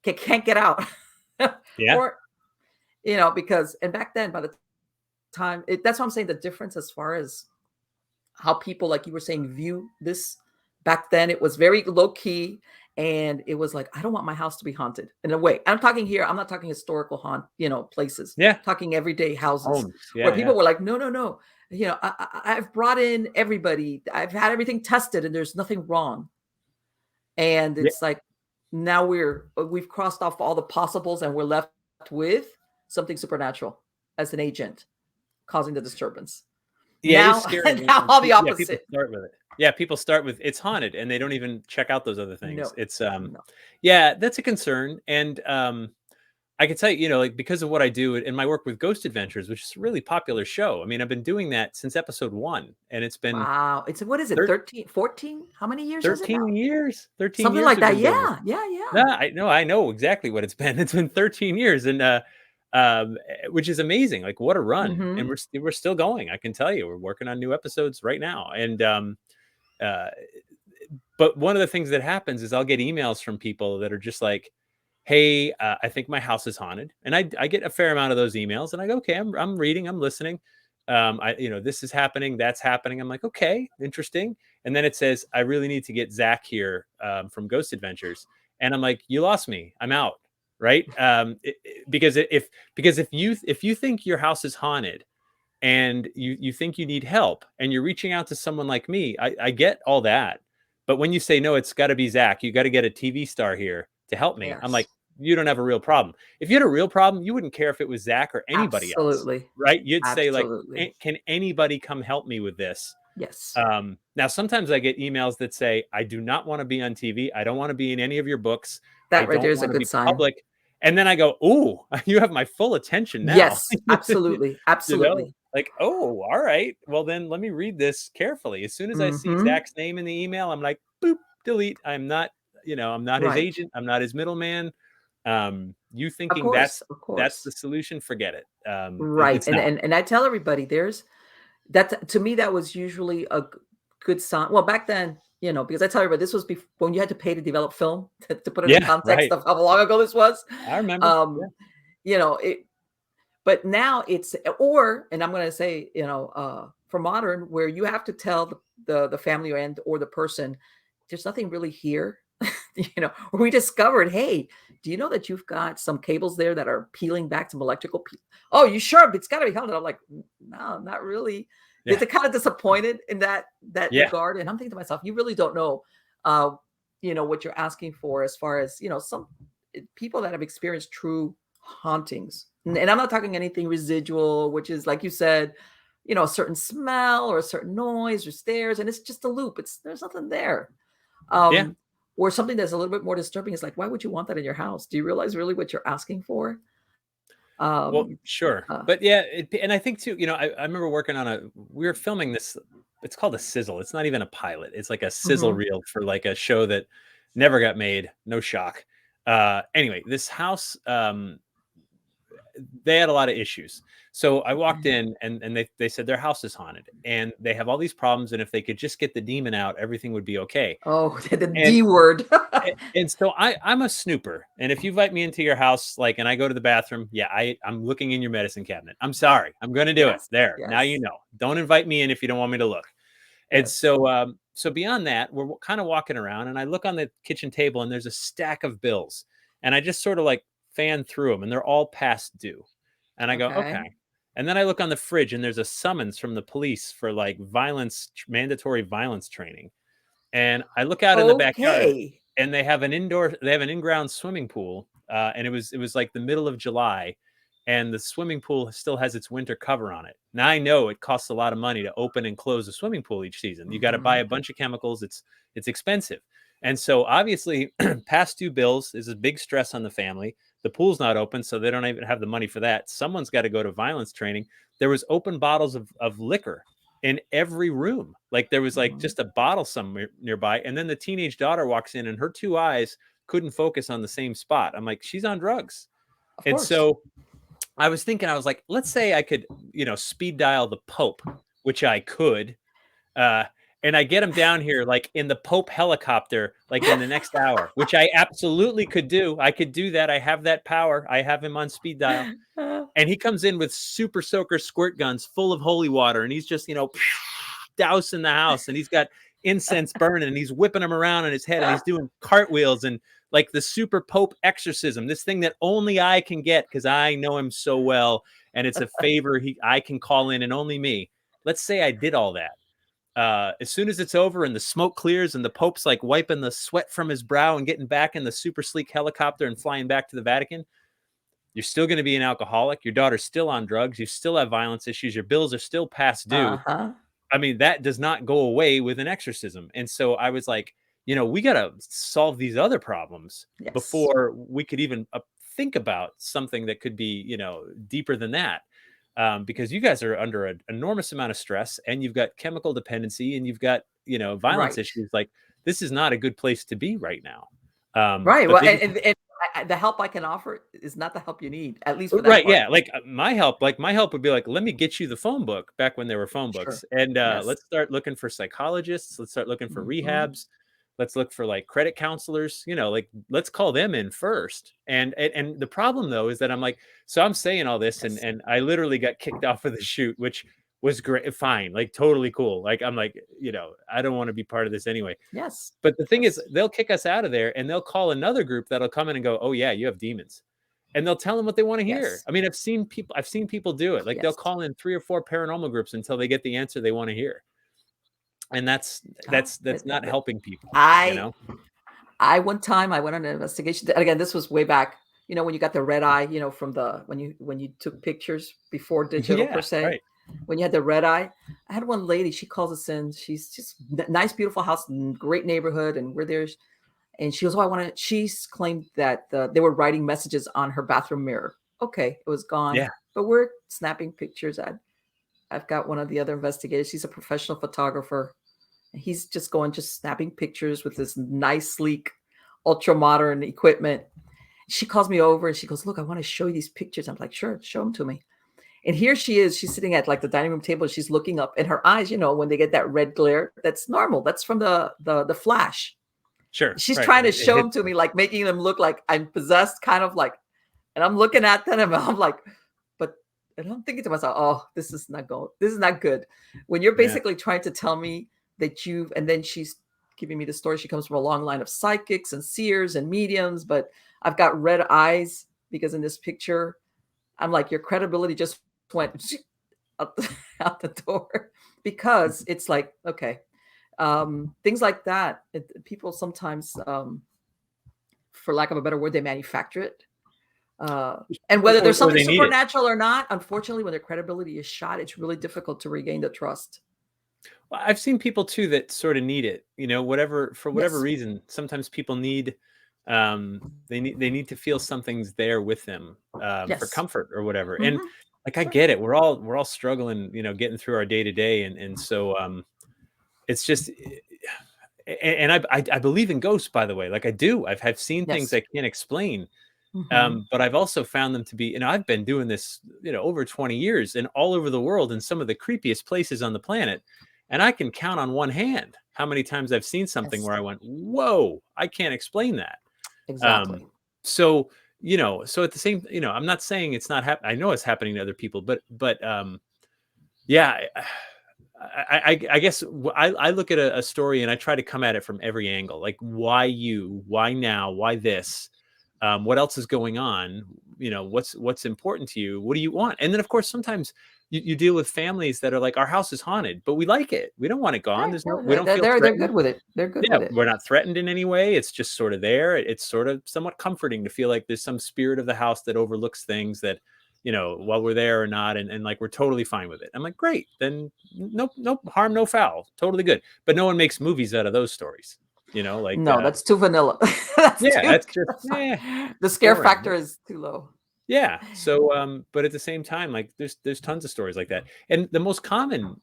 can't get out. Yeah. Or, because, and back then, by the time, that's what I'm saying, the difference as far as how people, like you were saying, view this. Back then it was very low key, and it was like, I don't want my house to be haunted. In a way, I'm talking here, I'm not talking historical places. Yeah. I'm talking everyday houses Homes. where Yeah. people Yeah. were like, no, no, no, I've brought in everybody, I've had everything tested, and there's nothing wrong. And Yeah. it's like, now we've crossed off all the possibles, and we're left with something supernatural as an agent causing the disturbance. Yeah, it is Now, scary now all the yeah, people opposite. start with it. Yeah, people start with it's haunted and they don't even check out those other things. No, It's no. yeah, that's a concern. And I can tell you, like because of what I do in my work with Ghost Adventures, which is a really popular show. I mean, I've been doing that since episode 1 and it's been Wow. What is it? 13, 14? How many years is it now? 13 years. 13 Something years like we've that. been doing it. Yeah. Yeah. Yeah. No, I know exactly what it's been. It's been 13 years and which is amazing. Like what a run. And Mm-hmm. we're still going. I can tell you. We're working on new episodes right now. And uh but one of the things that happens is I'll get emails from people that are just like, hey, I think my house is haunted. And I get a fair amount of those emails and I go, okay, I'm reading, I'm listening. This is happening, that's happening. I'm like, okay, interesting. And then it says, I really need to get Zach here from Ghost Adventures. And I'm like, you lost me. I'm out. Right. Because if you think your house is haunted and you think you need help and you're reaching out to someone like me, I get all that. But when you say, no, it's got to be Zach, you got to get a TV star here to help me. I'm like, Yes. you don't have a real problem. If you had a real problem, you wouldn't care if it was Zach or anybody else, Absolutely. right? You'd say like, Absolutely. can anybody come help me with this? Yes. Now, sometimes I get emails that say, I do not want to be on TV. I don't want to be in any of your books. I That right there don't is a want to good be sign. public. And then I go, ooh, you have my full attention now. Yes. Absolutely. Absolutely. Like, oh, all right. Well, then let me read this carefully. As soon as I see Mm-hmm. Zach's name in the email, I'm like, boop, delete. I'm not his Right. agent. I'm not his middleman. You Of thinking course. Of that's the course. solution? Forget it. Right. It's And not. and I tell everybody, that to me, that was usually a good sign. Well, back then, because I tell everybody, this was before, when you had to pay to develop film, to put it in Yeah, context right. of how long ago this was. I remember. Yeah. Um, it, but now and I'm going to say, for modern, where you have to tell the family or the person, there's nothing really here. We discovered, hey, do you know that you've got some cables there that are peeling back some electrical? Oh, you sure? It's got to be held. I'm like, no, not really. Yeah. They're kind of disappointed in that Yeah. regard. And I'm thinking to myself, you really don't know, uh, what you're asking for, as far as, some people that have experienced true hauntings. And I'm not talking anything residual, which is, like you said, a certain smell or a certain noise or stares, and it's just a loop. There's nothing there. Yeah. Or something that's a little bit more disturbing is like, why would you want that in your house? Do you realize really what you're asking for? Well, Um, sure. uh, But yeah, and I think too, I remember working on we were filming this, it's called a sizzle. It's not even a pilot. It's like a sizzle mhm. reel for like a show that never got made. No shock. Anyway, this house, they had a lot of issues. So I walked Okay. in and they said their house is haunted and they have all these problems. And if they could just get the demon out, everything would be okay. Oh, the And D word. and so I'm a snooper. And if you invite me into your house, like, and I go to the bathroom, yeah, I'm looking in your medicine cabinet. I'm sorry. I'm going to do it. Yes. There. Now you Yes. know. Don't invite me in if you don't want me to look. And Yes. so beyond that, we're kind of walking around and I look on the kitchen table and there's a stack of bills. And I just sort of like fan through them and they're all past due. And I go, Okay. okay. And then I look on the fridge and there's a summons from the police for like mandatory violence training. And I look out in the backyard Okay. and they have an in-ground swimming pool. And it was like the middle of July and the swimming pool still has its winter cover on it. Now I know it costs a lot of money to open and close a swimming pool each season. You got to buy Mhm. a bunch of chemicals. It's expensive. And so obviously past due bills is a big stress on the family. The pool's not open, so they don't even have the money for that. Someone's got to go to violence training. There was open bottles of liquor in every room. Like there was like Mhm. just a bottle somewhere nearby. And then the teenage daughter walks in and her two eyes couldn't focus on the same spot. I'm like, she's on drugs. Of And course. so I was thinking, I was like, let's say I could, speed dial the Pope, which I could. Uh, and I get them down here like in the Pope helicopter, like in the next hour, which I absolutely could do. I could do that. I have that power. I have him on speed dial. And he comes in with super soaker squirt guns full of holy water. And he's just, dousing the house. And he's got incense burning and he's whipping them around on his head. And he's doing cartwheels and like the super Pope exorcism, this thing that only I can get because I know him so well. And it's a favor I can call in and only me. Let's say I did all that. As soon as it's over and the smoke clears and the Pope's like wiping the sweat from his brow and getting back in the super sleek helicopter and flying back to the Vatican, you're still going to be an alcoholic. Your daughter's still on drugs. You still have violence issues. Your bills are still past due. I mean, that does not go away with an exorcism. And so I was like, we got to solve these other problems before we could even think about something that could be, deeper than that. Because you guys are under an enormous amount of stress and you've got chemical dependency and you've got, violence issues. Like this is not a good place to be right now. Right. Well, and the help I can offer is not the help you need, at least for that right. part. Yeah. Like my help would be like, let me get you the phone book back when there were phone books. And let's start looking for psychologists. Let's start looking for rehabs. Let's look for like credit counselors, like let's call them in first. And the problem though, is that I'm like, so I'm saying all this and I literally got kicked off of the shoot, which was great. Fine. Like totally cool. Like, I'm like, I don't want to be part of this anyway. Yes. But the thing is they'll kick us out of there and they'll call another group that'll come in and go, oh yeah, you have demons. And they'll tell them what they want to hear. I mean, I've seen people do it. Like they'll call in 3 or 4 paranormal groups until they get the answer they want to hear. And that's not helping people. I one time I went on an investigation. Again, this was way back. When you got the red eye, from the when you took pictures before digital per se. Right. When you had the red eye, I had one lady. She calls us in. She's just nice, beautiful house, great neighborhood, and we're there. And she goes, "Oh, She's claimed that they were writing messages on her bathroom mirror. Okay, it was gone. Yeah, but we're snapping pictures. I've got one of the other investigators. He's a professional photographer. He's just snapping pictures with this nice, sleek, ultra modern equipment. She calls me over and she goes, "Look, I want to show you these pictures." I'm like, "Sure, show them to me." And here she is. She's sitting at like the dining room table. She's looking up, and her eyes, when they get that red glare, that's normal. That's from the flash. Sure. She's trying to show them to me, like making them look like I'm possessed, kind of like. And I'm looking at them, and I'm like, and I'm thinking to myself, "Oh, this is not good." When you're basically trying to tell me that and then she's giving me the story. She comes from a long line of psychics and seers and mediums, but I've got red eyes because in this picture, I'm like, your credibility just went out the door because it's like, okay, things like that. People sometimes, for lack of a better word, they manufacture it. And whether there's something supernatural or not, unfortunately, when their credibility is shot, it's really difficult to regain the trust. Well, I've seen people too that sort of need it, for whatever reason. Sometimes people need, they need to feel something's there with them, for comfort or whatever. And like, I get it. We're all struggling, getting through our day to day. And so, it's just, and I believe in ghosts, by the way. Like I do, I've seen things I can't explain. But I've also found them to be, I've been doing this, over 20 years and all over the world in some of the creepiest places on the planet. And I can count on one hand how many times I've seen something where I went, whoa, I can't explain that. Exactly. So at the same, I'm not saying it's not happening. I know it's happening to other people, but yeah, I guess I look at a story and I try to come at it from every angle. Like, why you? Why now? Why this? What else is going on? What's important to you? What do you want? And then, of course, sometimes you deal with families that are like, our house is haunted, but we like it. We don't want it gone. We don't feel threatened. They're good with it. They're good with it. We're not threatened in any way. It's just sort of there. It's sort of somewhat comforting to feel like there's some spirit of the house that overlooks things that, while we're there or not. And like, we're totally fine with it. I'm like, great. Then no harm, no foul. Totally good. But no one makes movies out of those stories. Like, no, that's too vanilla. That's just the scare factor is too low. Yeah. So, but at the same time, like there's tons of stories like that. And the most common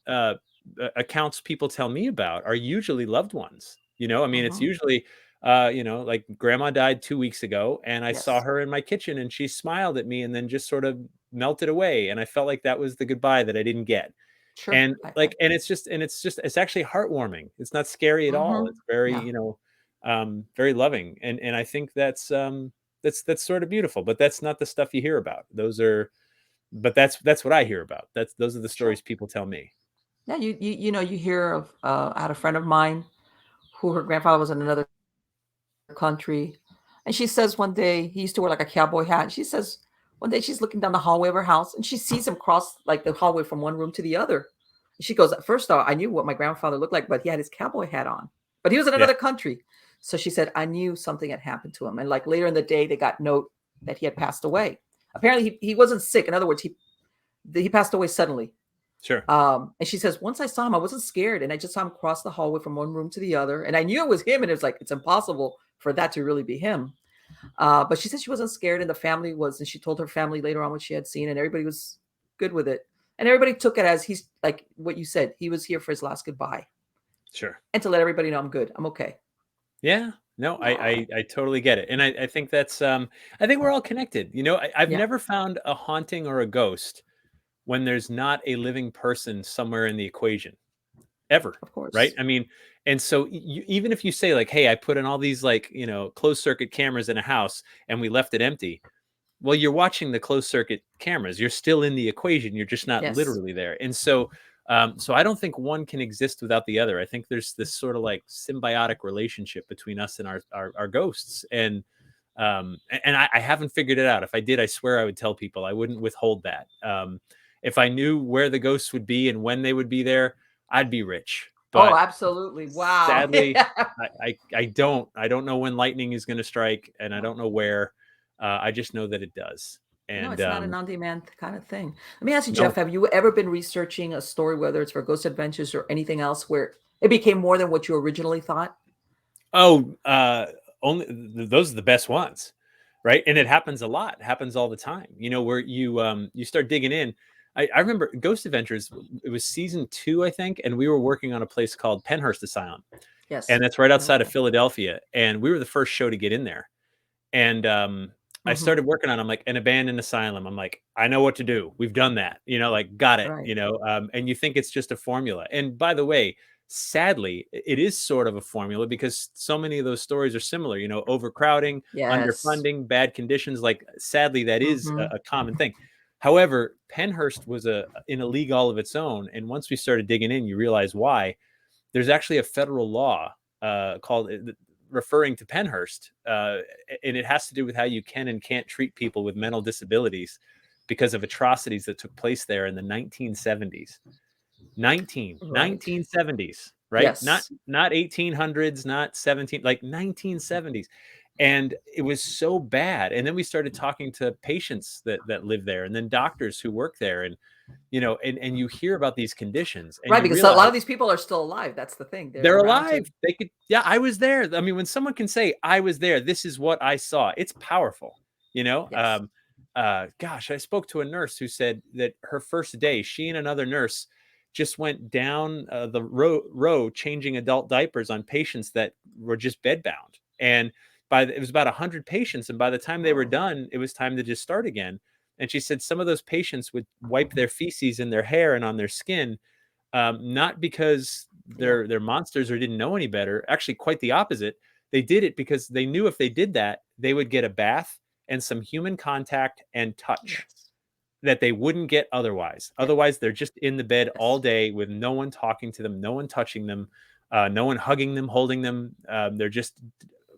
accounts people tell me about are usually loved ones. It's usually, like grandma died 2 weeks ago and I saw her in my kitchen and she smiled at me and then just sort of melted away. And I felt like that was the goodbye that I didn't get. Sure. And like, and it's actually heartwarming. It's not scary at all. It's very, Yeah. very loving. And I think that's sort of beautiful, but that's not the stuff you hear about. But that's what I hear about. Those are the Sure. stories people tell me. Yeah. You hear of, I had a friend of mine who her grandfather was in another country. And she says one day he used to wear like a cowboy hat. She says one day she's looking down the hallway of her house and she sees him cross like the hallway from one room to the other. She goes, first off, I knew what my grandfather looked like, but he had his cowboy hat on. But he was in Yeah. another country. So she said, I knew something had happened to him. And like later in the day, they got note that he had passed away. Apparently he wasn't sick. In other words, he passed away suddenly. Sure. And she says, once I saw him, I wasn't scared. And I just saw him cross the hallway from one room to the other. And I knew it was him. And it was like, it's impossible for that to really be him. But she said she wasn't scared. And the family was, and she told her family later on what she had seen. And everybody was good with it. And everybody took it as he's like what you said. He was here for his last goodbye. Sure. And to let everybody know I'm good. I'm okay. Yeah. No, I totally get it. And I think I think we're all connected. I've Yeah, never found a haunting or a ghost when there's not a living person somewhere in the equation, ever. of Right. course. I mean, and so even if you say like, hey, I put in all these like, closed circuit cameras in a house and we left it empty. Well, you're watching the closed circuit cameras. You're still in the equation. You're just not Yes. literally there. And so I don't think one can exist without the other. I think there's this sort of like symbiotic relationship between us and our ghosts. And I haven't figured it out. If I did, I swear I would tell people. I wouldn't withhold that. If I knew where the ghosts would be and when they would be there, I'd be rich. Oh, But absolutely. Wow. sadly, I don't know when lightning is going to strike, and I don't know where. I just know that it does. No, And it's not an on-demand kind of thing. Let me ask you, no, Jeff, have you ever been researching a story, whether it's for Ghost Adventures or anything else, where it became more than what you originally thought? oh, only those are the best ones, right? And it happens a lot. It happens all the time. Where you start digging in. I remember Ghost Adventures. It was season 2, I think, and we were working on a place called Penhurst Asylum, Yes. and that's right I know outside about of that. Philadelphia. And we were the first show to get in there. And I Mhm. started working on, I'm like, an abandoned asylum. I'm like, I know what to do. We've done that, like, got it, Right. and you think it's just a formula. And by the way, sadly, it is sort of a formula because so many of those stories are similar, overcrowding, Yes. underfunding, bad conditions. Like, sadly, that is Mhm. a common thing. However, Penhurst was in a league all of its own. And once we started digging in, you realize why. There's actually a federal law called referring to Penhurst, and it has to do with how you can and can't treat people with mental disabilities because of atrocities that took place there in the 1970s. Right. 1970s, right? Not Yes. not 1800s, not 17, like 1970s. And it was so bad. And then we started talking to patients that live there, and then doctors who work there, and and you hear about these conditions and Right, you because a lot realize of these people are still alive. That's the thing. They're they're around to alive. They could, yeah, I was there. I mean, when someone can say, I was there, this is what I saw, it's powerful, you know? yes. Gosh, I spoke to a nurse who said that her first day, she and another nurse just went down the row changing adult diapers on patients that were just bedbound. And it was about 100 patients. And by the time they were Whoa. done, it was time to just start again. And she said some of those patients would wipe their feces in their hair and on their skin, not because Yeah. they're monsters or didn't know any better. Actually, quite the opposite. They did it because they knew if they did that, they would get a bath and some human contact and touch Yes. that they wouldn't get otherwise. Yeah. Otherwise, they're just in the bed all Yes. day with no one talking to them, no one touching them, no one hugging them, holding them. They're just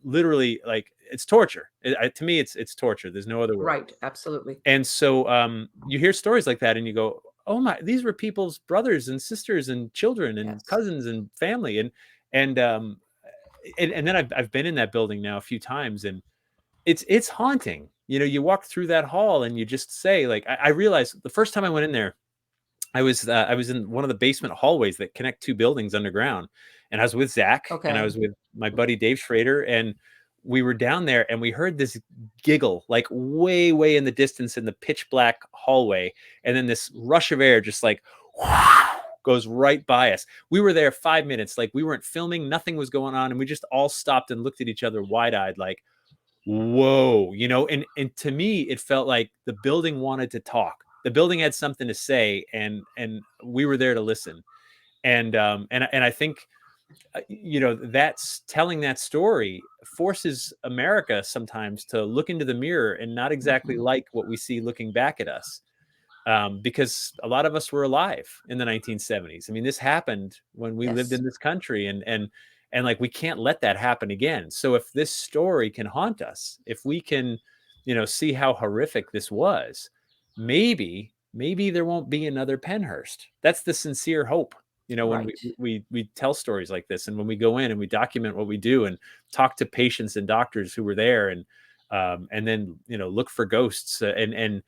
literally like, it's torture. To me, it's torture. There's no other word. Right. Absolutely. And so you hear stories like that and you go, oh my, these were people's brothers and sisters and children and Yes. cousins and family. And and then I've been in that building now a few times, and it's haunting. You walk through that hall and you just say, like, I realized the first time I went in there, I was in one of the basement hallways that connect two buildings underground, and I was with Zach and I Okay. was with my buddy Dave Schrader, and we were down there and we heard this giggle like way, way in the distance in the pitch black hallway, and then this rush of air just like goes right by us. We were there 5 minutes, like we weren't filming, nothing was going on, and we just all stopped and looked at each other wide-eyed, like, whoa, and to me it felt like the building wanted to talk. the building had something to say, and we were there to listen. And I think, you know, that's telling that story forces America sometimes to look into the mirror and not exactly like what we see looking back at us. Because a lot of us were alive in the 1970s. I mean, this happened when we lived Yes. in this country, and like, we can't let that happen again. So if this story can haunt us, if we can, you know, see how horrific this was, maybe there won't be another Pennhurst. That's the sincere hope. You know, when Right. we tell stories like this, and when we go in and we document what we do and talk to patients and doctors who were there, and then, you know, look for ghosts, and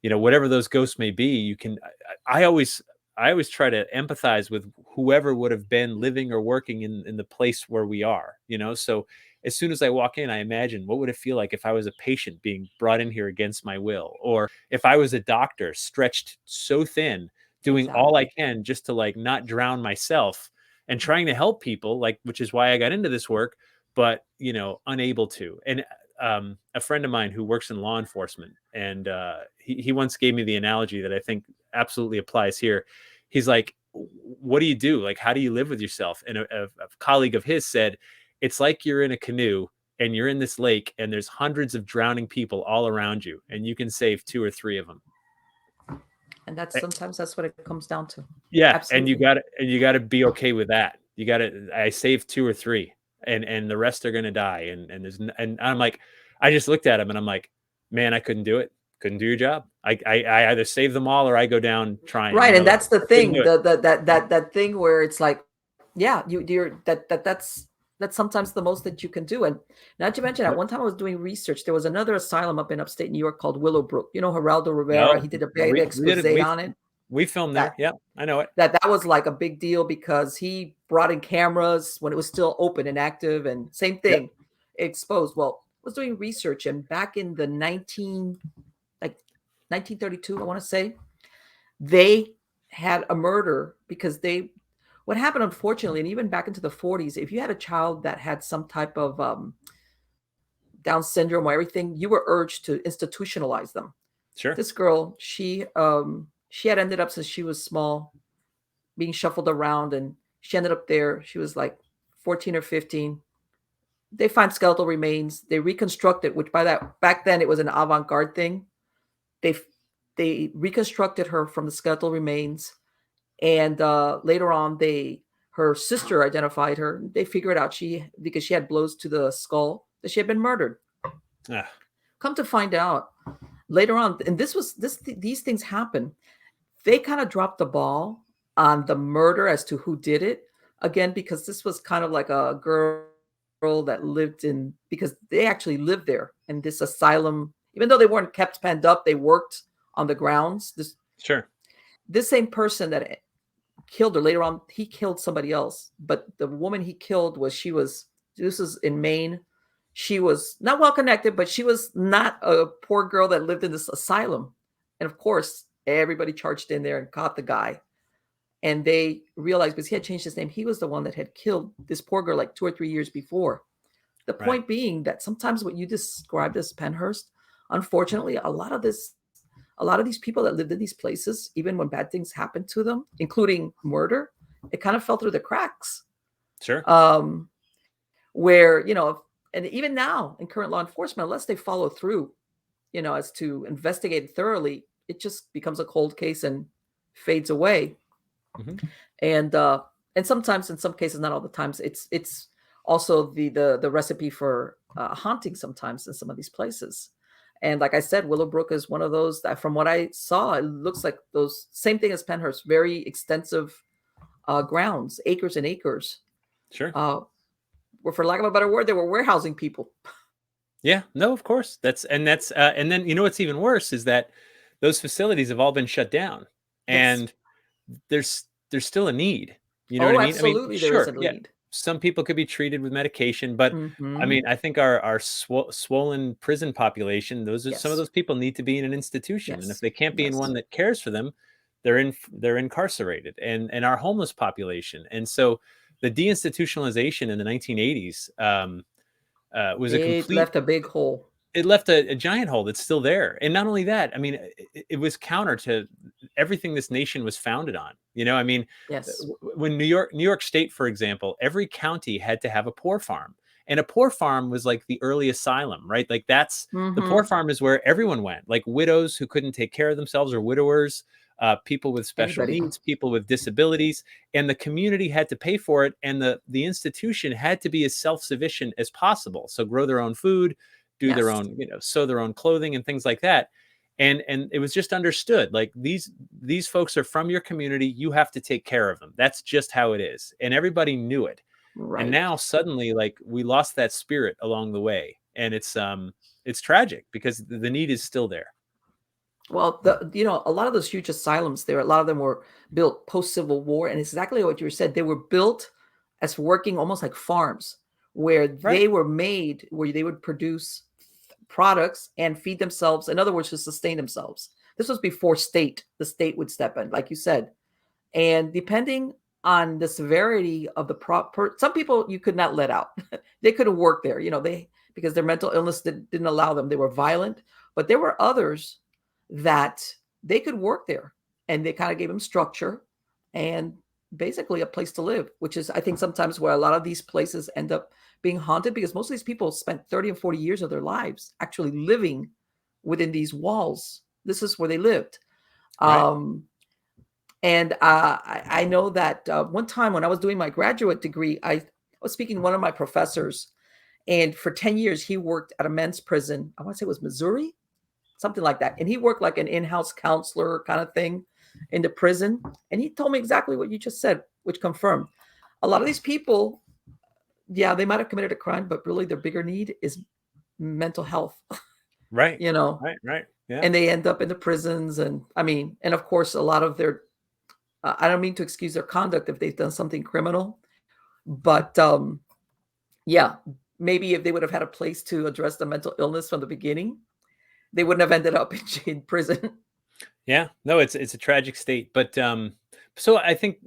you know, whatever those ghosts may be, you can. I always try to empathize with whoever would have been living or working in the place where we are. You know, so as soon as I walk in, I imagine, what would it feel like if I was a patient being brought in here against my will, or if I was a doctor stretched so thin, doing all I Exactly. can just to, like, not drown myself and trying to help people, like, which is why I got into this work, but, you know, unable to. And a friend of mine who works in law enforcement, and he once gave me the analogy that I think absolutely applies here. He's like, what do you do? Like, how do you live with yourself? And a colleague of his said, it's like you're in a canoe and you're in this lake, and there's hundreds of drowning people all around you, and you can save 2 or 3 of them. And that's sometimes that's what it comes down to. Yeah, and Absolutely. you gotta be okay with that. You gotta, I saved 2 or 3, and the rest are gonna die. And I'm like, I just looked at him and I'm like, man, I couldn't do it. Couldn't do your job. I either save them all or I go down trying. You Right. know, And like, that's the couldn't thing. do it. That thing where it's like, yeah, you're that's sometimes the most that you can do. And not to mention, at Yep. one time I was doing research. There was another asylum up in upstate New York called Willowbrook. You know, Geraldo Rivera. No, He did a big we did expose it. on it. We filmed That there. Yeah, I know it. that was like a big deal because he brought in cameras when it was still open and active, and same Yep. thing, exposed. Well, I was doing research, and back in the 1932, I want to say, they had a murder because they what happened, unfortunately, and even back into the 40s, if you had a child that had some type of Down syndrome or everything, you were urged to institutionalize them. Sure. This girl, she had ended up, since she was small, being shuffled around, and she ended up there. She was like 14 or 15. They find skeletal remains. They reconstruct it, which by that back then it was an avant-garde thing. They they reconstructed her from the skeletal remains, and later on, her sister identified her. They figured out because she had blows to the skull, that she had been murdered. Ah, Come to find out later on, and these things happen. They kind of dropped the ball on the murder as to who did it, again, because this was kind of like a girl that lived in, because they actually lived there in this asylum. Even though they weren't kept penned up, they worked on the grounds. sure. This same person that killed her later on, he killed somebody else, but the woman he killed this was in Maine. She was not well connected, but she was not a poor girl that lived in this asylum. And of course, everybody charged in there and caught the guy. And they realized, because he had changed his name, he was the one that had killed this poor girl like 2 or 3 years before. The Right. point being that sometimes what you described as Pennhurst, unfortunately, a lot of these people that lived in these places, even when bad things happened to them, including murder, it kind of fell through the cracks. Sure. Where, and even now in current law enforcement, unless they follow through, as to investigate it thoroughly, it just becomes a cold case and fades away. Mhm. And sometimes, in some cases, not all the times, it's also the recipe for haunting sometimes in some of these places. And like I said, Willowbrook is one of those that, from what I saw, it looks like those same thing as Pennhurst, very extensive grounds, acres and acres. Sure. Where, for lack of a better word, they were warehousing people. Yeah, no, of course. And then, you know, what's even worse is that those facilities have all been shut down, Yes. and there's still a need. You know what Oh, I mean? I mean, absolutely, there is sure, a yeah, lead. some people could be treated with medication, but I Mm-hmm. mean, I think our swollen prison population, some of Yes. those people need to be in an institution, and if Yes. they can't be in one Yes. that cares for them, they're incarcerated. And our homeless population, and so the deinstitutionalization in the 1980s was a It complete left a big hole. it left a giant hole that's still there. And not only that, I mean, it was counter to everything this nation was founded on. I mean, Yes. when New York State, for example, every county had to have a poor farm. And a poor farm was like the early asylum, right? Like the poor Mm-hmm. farm is where everyone went, like widows who couldn't take care of themselves or widowers, people with special Anybody. needs, people with disabilities, and the community had to pay for it. And the institution had to be as self-sufficient as possible. So grow their own food, do their Yes. own, sew their own clothing and things like that. And it was just understood, like these folks are from your community. You have to take care of them. That's just how it is. And everybody knew it. And Right. now suddenly, like, we lost that spirit along the way. And it's tragic because the need is still there. Well, a lot of those huge asylums there, a lot of them were built post Civil War, and it's exactly what you said. They were built as working almost like farms, where Right. they were made, where they would produce products and feed themselves. In other words, to sustain themselves. This was before the state would step in, like you said. And depending on the severity of some people you could not let out. They couldn't work there, because their mental illness didn't allow them. They were violent, but there were others that they could work there, and they kind of gave them structure and basically a place to live, which is, I think, sometimes where a lot of these places end up being haunted, because most of these people spent 30 and 40 years of their lives actually living within these walls. This is where they lived. Right. And I know that one time when I was doing my graduate degree, I was speaking to one of my professors, and for 10 years, he worked at a men's prison. I want to say it was Missouri, something like that. And he worked like an in-house counselor kind of thing in the prison. And he told me exactly what you just said, which confirmed a lot of these people, yeah, they might have committed a crime, but really their bigger need is mental health, Right. you know, Right. Yeah. and they end up in the prisons. And and of course, a lot of their, I don't mean to excuse their conduct if they've done something criminal, but yeah, maybe if they would have had a place to address the mental illness from the beginning, they wouldn't have ended up in prison. Yeah, no, it's a tragic state, but so I think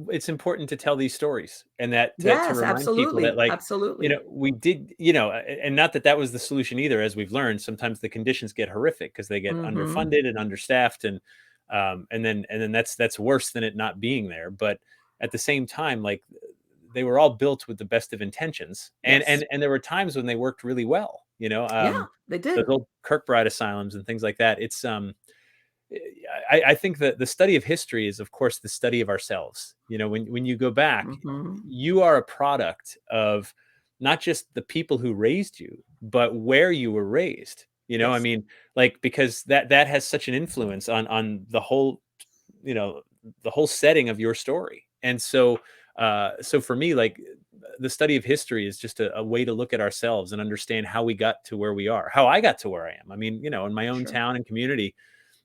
it's important to tell these stories, and that to Yes, remind people that, absolutely, like, absolutely. we did, and not that that was the solution either. As we've learned, sometimes the conditions get horrific because they get Mhm. underfunded and understaffed, and then that's worse than it not being there. But at the same time, like, they were all built with the best of intentions, and Yes. there were times when they worked really well. Yeah, they Those did. old Kirkbride asylums and things like that. I think that the study of history is, of course, the study of ourselves. When you go back, Mhm. you are a product of not just the people who raised you, but where you were raised. I Yes. mean, like, because that has such an influence on the whole, you know, the whole setting of your story. And so for me, like, the study of history is just a way to look at ourselves and understand how we got to where we are, how I got to where I am. I mean, in my own Sure. town and community,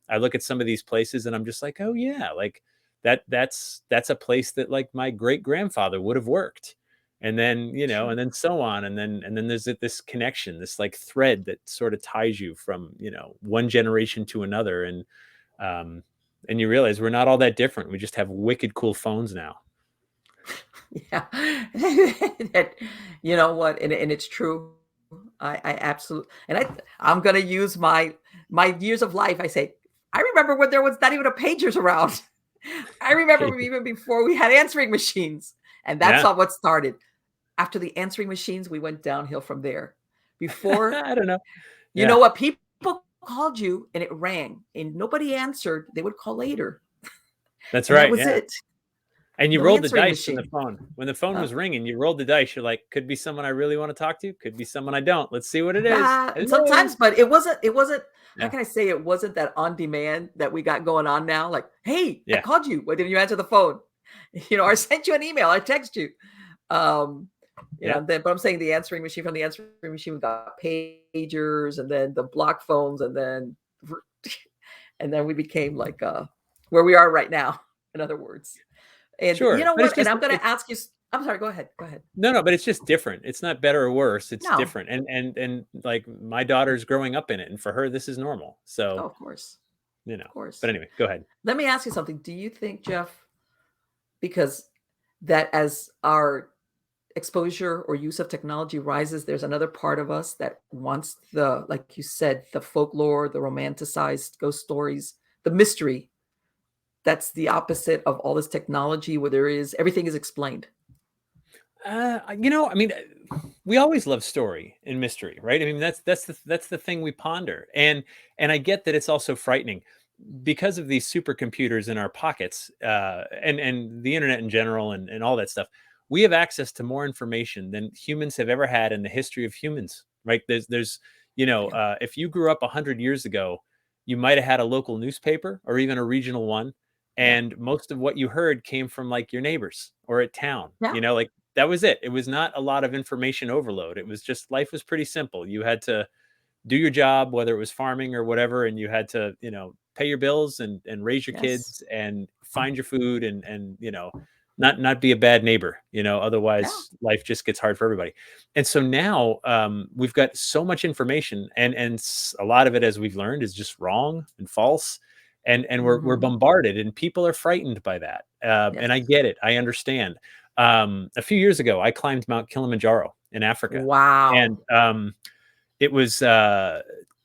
I look at some of these places and I'm just like, oh yeah, like that's a place that, like, my great grandfather would have worked. And then, Sure. and then so on. And then there's this connection, this like thread that sort of ties you from, one generation to another. Um, and you realize we're not all that different. We just have wicked cool phones now. Yeah. That, you know what? And it's true. I absolutely, and I'm gonna use my years of life. I say, I remember when there was not even a pagers around. I remember even before we had answering machines. And that's Yeah. not what started. After the answering machines, we went downhill from there. Before, I don't know. you know Yeah, what? People called you and it rang and nobody answered. They would call later. that's And that right. was Yeah. it. And you No rolled the answering dice when the machine. phone when the phone Uh, was ringing, you rolled the dice. You're like, could be someone I really want to talk to, could be someone I don't. Let's see what it is. and Hello. sometimes, but it wasn't, how Yeah. can I say, it wasn't that on demand that we got going on now. Like, hey, I Yeah. called you. Why didn't you answer the phone? Or I sent you an email. I text you. Um, Yeah. but I'm saying the answering machine, from the answering machine, we got pagers and then the block phones and then we became like where we are right now, in other words. And you Sure. know But it's what? And just I'm going to it's ask you. I'm sorry. Go ahead. Go ahead. no, but it's just different. It's not better or worse. It's No. different. And like, my daughter's growing up in it, and for her this is normal. Oh, So, of course. you Of know. But course. anyway, go ahead. Let me ask you something. Do you think, Jeff, because that as our exposure or use of technology rises, there's another part of us that wants the, like you said, the folklore, the romanticized ghost stories, the mystery. That's the opposite of all this technology where everything is explained. I mean, we always love story and mystery, right? I mean, that's the thing we ponder, and I get that it's also frightening because of these supercomputers in our pockets, and the internet in general, and all that stuff. We have access to more information than humans have ever had in the history of humans, right? There's Yeah. if you grew up 100 years ago, you might have had a local newspaper or even a regional one, Yeah. and most of what you heard came from like your neighbors or at town. Yeah. Like that was it. It was not a lot of information overload. It was just life was pretty simple. You had to do your job, whether it was farming or whatever, and you had to, pay your bills and raise your Yes. kids and find your food and not be a bad neighbor. Yeah. Otherwise life just gets hard for everybody. And so now we've got so much information, and a lot of it, as we've learned, is just wrong and false. And we're Mhm. bombarded, and people are frightened by that. Yes. And I get it. I understand. A few years ago, I climbed Mount Kilimanjaro in Africa, and Wow. it was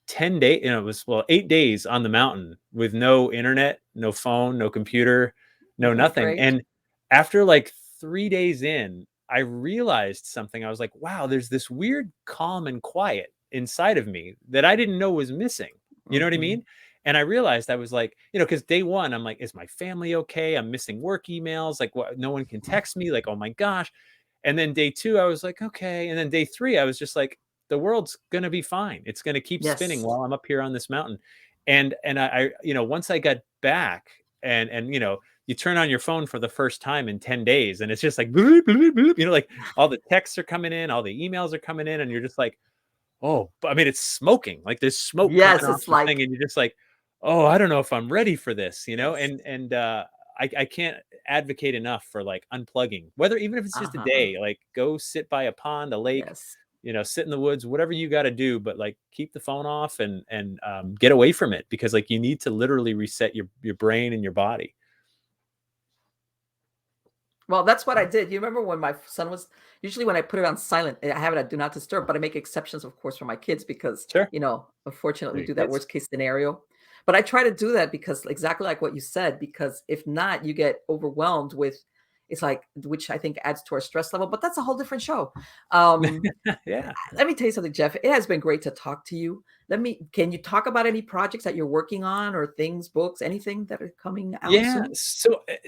10 days, it was, well, 8 days on the mountain with no internet, no phone, no computer, no Wasn't it nothing. great? And after like 3 days in, I realized something. I was like, wow, there's this weird calm and quiet inside of me that I didn't know was missing. You know what I Mhm. mean? And I realized I was like, because day one, I'm like, is my family okay? I'm missing work emails. Like, what? No one can text me. Like, oh my gosh. And then day two, I was like, okay. And then day three, I was just like, the world's going to be fine. It's going to keep spinning Yes. while I'm up here on this mountain. And I once I got back, and you turn on your phone for the first time in 10 days, and it's just like, bloop, bloop, bloop, like all the texts are coming in, all the emails are coming in, and you're just like, oh, I mean, it's smoking. Like there's smoke coming Yes, off it's the thing, like and you're just like, oh, I don't know if I'm ready for this, yes. and I can't advocate enough for like unplugging, whether even if it's just a Uh-huh. day, like go sit by a pond, a lake, Yes. sit in the woods, whatever you got to do, but like keep the phone off and get away from it, because like you need to literally reset your brain and your body. Well, that's what I did. You remember when my son was usually when I put it on silent, I have it at do not disturb, but I make exceptions, of course, for my kids because, Sure. unfortunately, They're we your do that kids. worst case scenario. But I try to do that because exactly like what you said, because if not, you get overwhelmed with it's like, which I think adds to our stress level, but that's a whole different show. Um, Yeah. Let me tell you something, Jeff. It has been great to talk to you. Can you talk about any projects that you're working on or things, books, anything that are coming out Yeah. soon?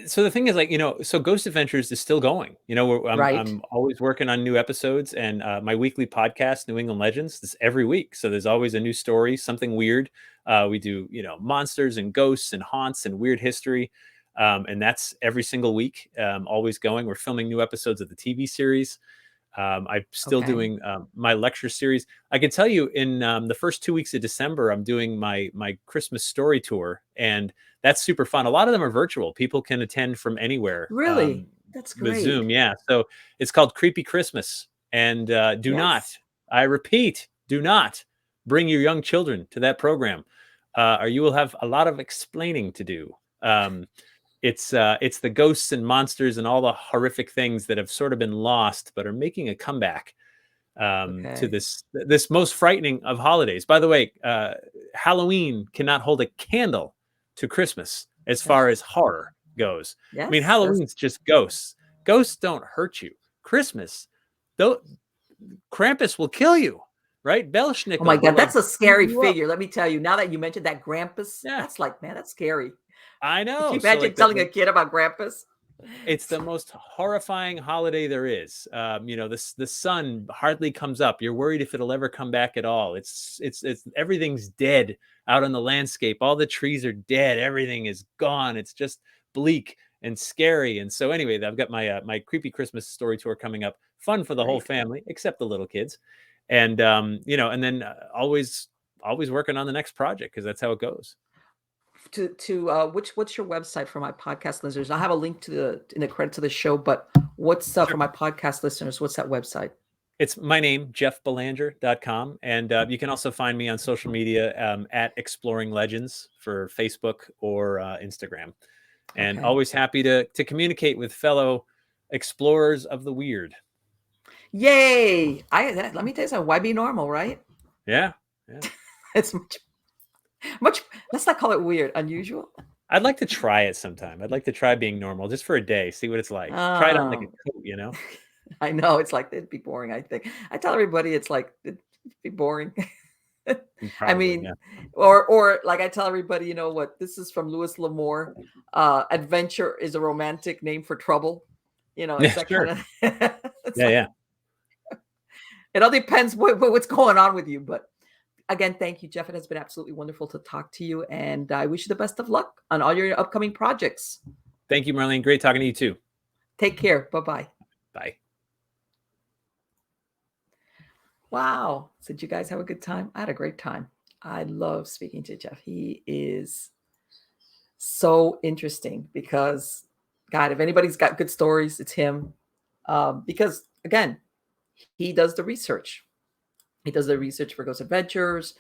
So the thing is, like, so Ghost Adventures is still going. Right. I'm always working on new episodes, and my weekly podcast, New England Legends, is every week. So there's always a new story, something weird. We do, monsters and ghosts and haunts and weird history. And that's every single week, always going. We're filming new episodes of the TV series. I'm still Okay. doing my lecture series. I can tell you, in the first 2 weeks of December, I'm doing my Christmas story tour, and that's super fun. A lot of them are virtual. People can attend from anywhere Really? That's with great. Zoom. Yeah, so it's called Creepy Christmas. And do not, Yes. I repeat, do not bring your young children to that program, or you will have a lot of explaining to do. It's the ghosts and monsters and all the horrific things that have sort of been lost but are making a comeback, to Okay. this most frightening of holidays. By the way, Halloween cannot hold a candle to Christmas as far Yes. as horror goes. I mean, Yes. That's Halloween's just ghosts. Ghosts don't hurt you. Christmas, though, Krampus will kill you, right? oh my Belschnickel will God, like that's a beat scary you up. figure. Let me tell you, now that you mentioned that Grampus, Yeah, that's like, man, that's scary. I Can know. you So imagine like telling a kid about Grampus? it's the most horrifying holiday there is. The sun hardly comes up. You're worried if it'll ever come back at all. It's everything's dead out on the landscape. All the trees are dead. Everything is gone. It's just bleak and scary. And so anyway, I've got my creepy Christmas story tour coming up. Fun for the whole Great. family, except the little kids. And and then always working on the next project, because that's how it goes. What's your website for my podcast listeners? I have a link to the in the credit to the show, but what's for Sure. my podcast listeners? What's that website? It's my name, jeffbelanger.com. And you can also find me on social media, at Exploring Legends for Facebook or Instagram. And Okay. always happy to communicate with fellow explorers of the weird. Yay! Let me tell you something. Why be normal, right? Yeah. It's much. Let's not call it weird. Unusual. I'd like to try it sometime. I'd like to try being normal just for a day, see what it's like. Try it on like a coat, you know? I know it's like it'd be boring. I think I tell everybody it's like it'd be boring. I Probably, mean, yeah. or like I tell everybody, you know what? This is from Louis L'Amour. Adventure is a romantic name for trouble. You know, Yeah, it's that sure. kind of. It's Yeah, like yeah. it all depends what's going on with you. But again, thank you, Jeff. It has been absolutely wonderful to talk to you, and I wish you the best of luck on all your upcoming projects. Thank you, Marlene. Great talking to you too. Take care. Bye-bye. Bye. Wow. So did you guys have a good time? I had a great time. I love speaking to Jeff. He is so interesting because, God, if anybody's got good stories, it's him. Because, again, he does the research. He does the research for Ghost Adventures.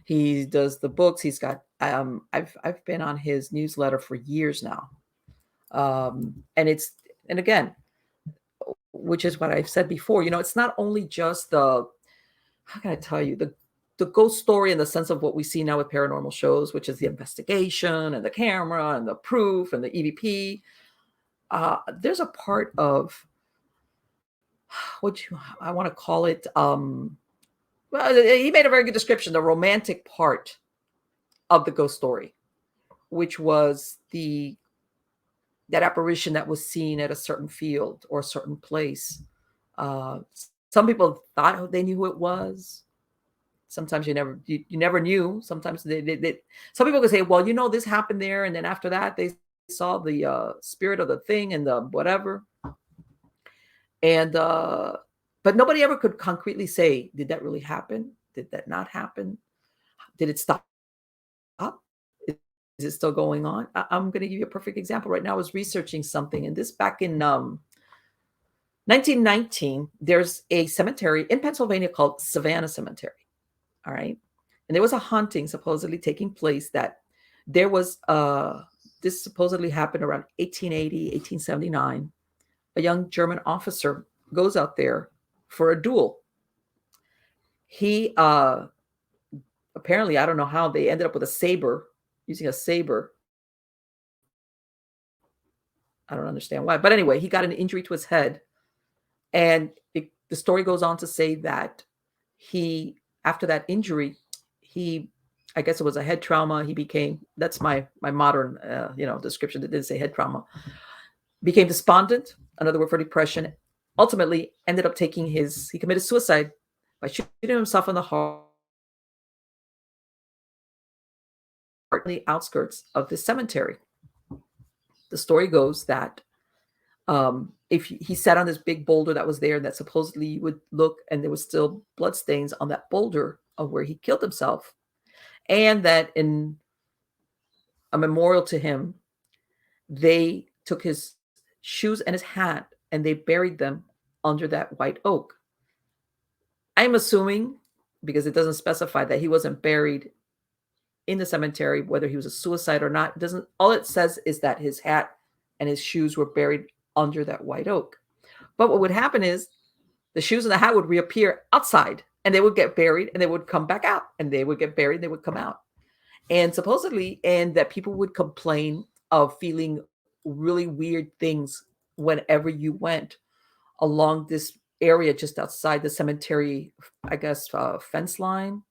He does the books. He's got. I've been on his newsletter for years now, and again, which is what I've said before. You know, it's not only just the, how can I tell you, the ghost story in the sense of what we see now with paranormal shows, which is the investigation and the camera and the proof and the EVP. There's a part of I want to call it. Well, he made a very good description. The romantic part of the ghost story, which was that apparition that was seen at a certain field or a certain place. Uh, some people thought they knew who it was. Sometimes you never knew. Sometimes some people could say, well, you know, this happened there, and then after that they saw the spirit of the thing and the whatever. And but nobody ever could concretely say, did that really happen? Did that not happen? Did it stop? Is it still going on? I'm going to give you a perfect example. Right now, I was researching something, and this back in 1919, there's a cemetery in Pennsylvania called Savannah Cemetery. All right. And there was a haunting supposedly taking place that there was, this supposedly happened around 1880, 1879. A young German officer goes out there for a duel. He, apparently, I don't know how they ended up with a saber, using a saber. I don't understand why. But anyway, he got an injury to his head. And the story goes on to say that after that injury, I guess it was a head trauma. He became, that's my modern, description that didn't say head trauma, became despondent, another word for depression, ultimately ended up he committed suicide by shooting himself in the heart on the outskirts of this cemetery. The story goes that if he sat on this big boulder that was there that supposedly you would look and there was still blood stains on that boulder of where he killed himself, and that in a memorial to him, they took his shoes and his hat and they buried them under that white oak. I'm assuming, because it doesn't specify, that he wasn't buried in the cemetery, whether he was a suicide or not. It doesn't. All it says is that his hat and his shoes were buried under that white oak. But what would happen is the shoes and the hat would reappear outside, and they would get buried, and they would come back out, and they would get buried, they would come out. And supposedly, and that people would complain of feeling really weird things whenever you went along this area just outside the cemetery, I guess, fence line,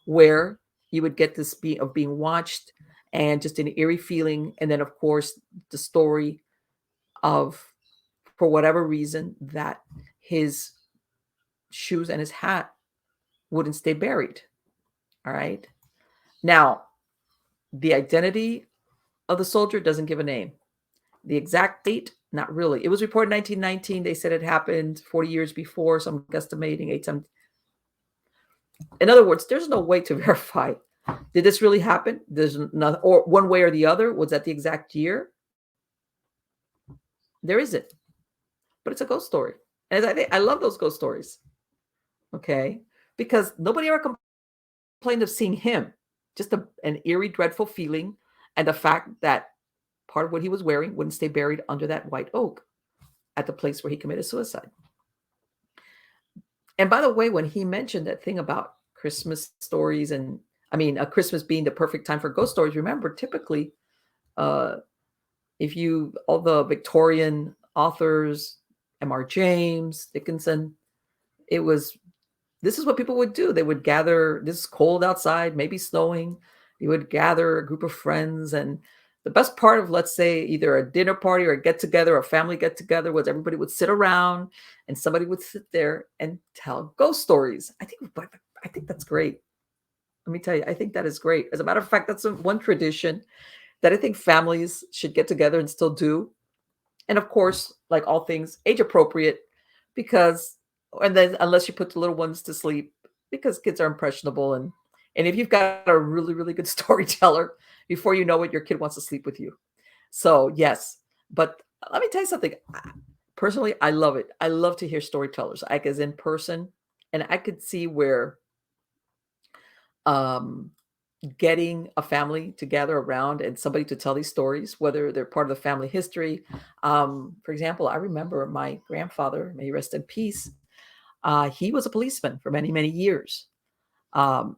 where you would get this of being watched and just an eerie feeling. And then, of course, the story of, for whatever reason, that his shoes and his hat wouldn't stay buried. All right. Now, the identity of the soldier doesn't give a name. The exact date, not really. It was reported in 1919. They said it happened 40 years before, so I'm guesstimating 8. In other words, there's no way to verify. Did this really happen? There's nothing, or one way or the other. Was that the exact year? There isn't. But it's a ghost story. And I love those ghost stories. Okay? Because nobody ever complained of seeing him. Just an eerie, dreadful feeling, and the fact that part of what he was wearing wouldn't stay buried under that white oak at the place where he committed suicide. And by the way, when he mentioned that thing about Christmas stories, and I mean, a Christmas being the perfect time for ghost stories, remember, typically, uh, if you, all the Victorian authors, M.R. James, Dickinson, it was, this is what people would do. They would gather, this is cold outside, maybe snowing. You would gather a group of friends. And the best part of, let's say, either a dinner party or a get together, a family get together, was everybody would sit around and somebody would sit there and tell ghost stories. I think that's great. Let me tell you, I think that is great. As a matter of fact, that's one tradition that I think families should get together and still do. And of course, like all things, age appropriate, because, and then unless you put the little ones to sleep, because kids are impressionable. And if you've got a really, really good storyteller, before you know it, your kid wants to sleep with you. So yes, but let me tell you something. Personally, I love it. I love to hear storytellers, like as in person, and I could see where um getting a family to gather around and somebody to tell these stories, whether they're part of the family history. For example, I remember my grandfather, may he rest in peace. He was a policeman for many, many years. Um,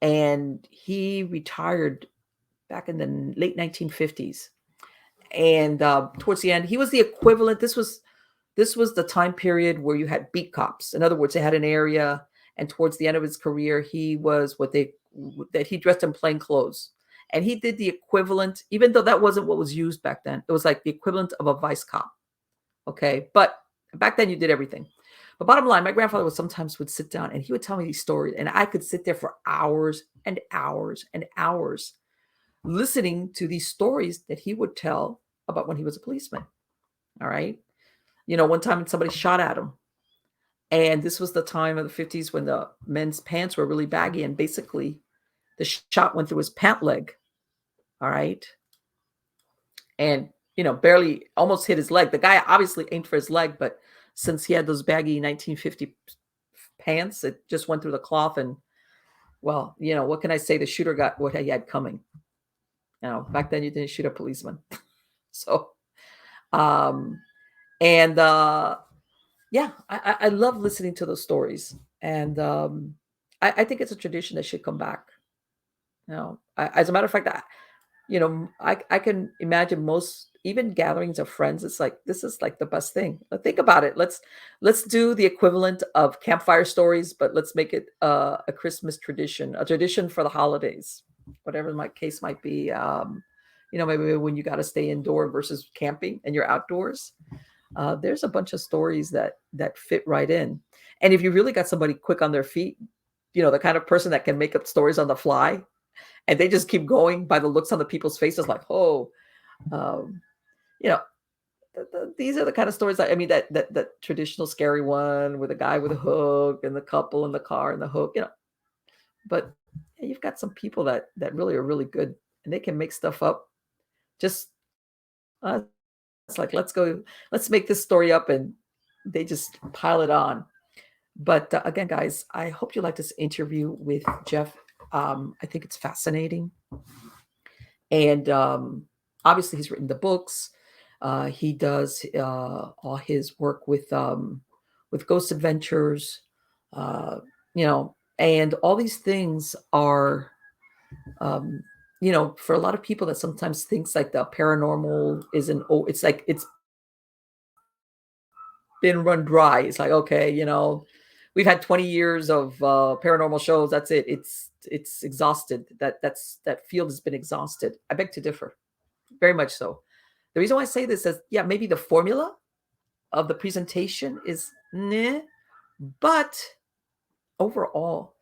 and he retired back in the late 1950s. And towards the end, he was the equivalent. This was the time period where you had beat cops. In other words, they had an area, and towards the end of his career, he was what they that he dressed in plain clothes, and he did the equivalent, even though that wasn't what was used back then. It was like the equivalent of a vice cop. Okay, but back then you did everything. But bottom line, my grandfather would sit down and he would tell me these stories, and I could sit there for hours and hours and hours listening to these stories that he would tell about when he was a policeman. All right. One time somebody shot at him. And this was the time of the 50s when the men's pants were really baggy. And basically, the shot went through his pant leg. All right. And, barely almost hit his leg. The guy obviously aimed for his leg, but since he had those baggy 1950 pants, it just went through the cloth. And, well, what can I say? The shooter got what he had coming. Back then you didn't shoot a policeman. So, um, and yeah, I love listening to those stories, and I think it's a tradition that should come back. As a matter of fact, I can imagine most even gatherings of friends. It's like this is like the best thing. Think about it. Let's do the equivalent of campfire stories, but let's make it a Christmas tradition, a tradition for the holidays, whatever my case might be. Maybe when you got to stay indoor versus camping and you're outdoors. There's a bunch of stories that fit right in. And if you really got somebody quick on their feet, the kind of person that can make up stories on the fly, and they just keep going by the looks on the people's faces, like, oh, um, you know, these are the kind of stories that traditional scary one with a guy with a hook and the couple in the car and the hook. But you've got some people that really are really good, and they can make stuff up. Just it's like let's make this story up, and they just pile it on. But again, guys, I hope you like this interview with Jeff. I think it's fascinating, and obviously he's written the books. He does all his work with Ghost Adventures, uh, and all these things are, um, for a lot of people that sometimes thinks like the paranormal isn't. Oh, it's like it's been run dry. It's like, okay, we've had 20 years of paranormal shows. That's it. It's exhausted. That field has been exhausted. I beg to differ, very much so. The reason why I say this is, yeah, maybe the formula of the presentation is nah, but overall,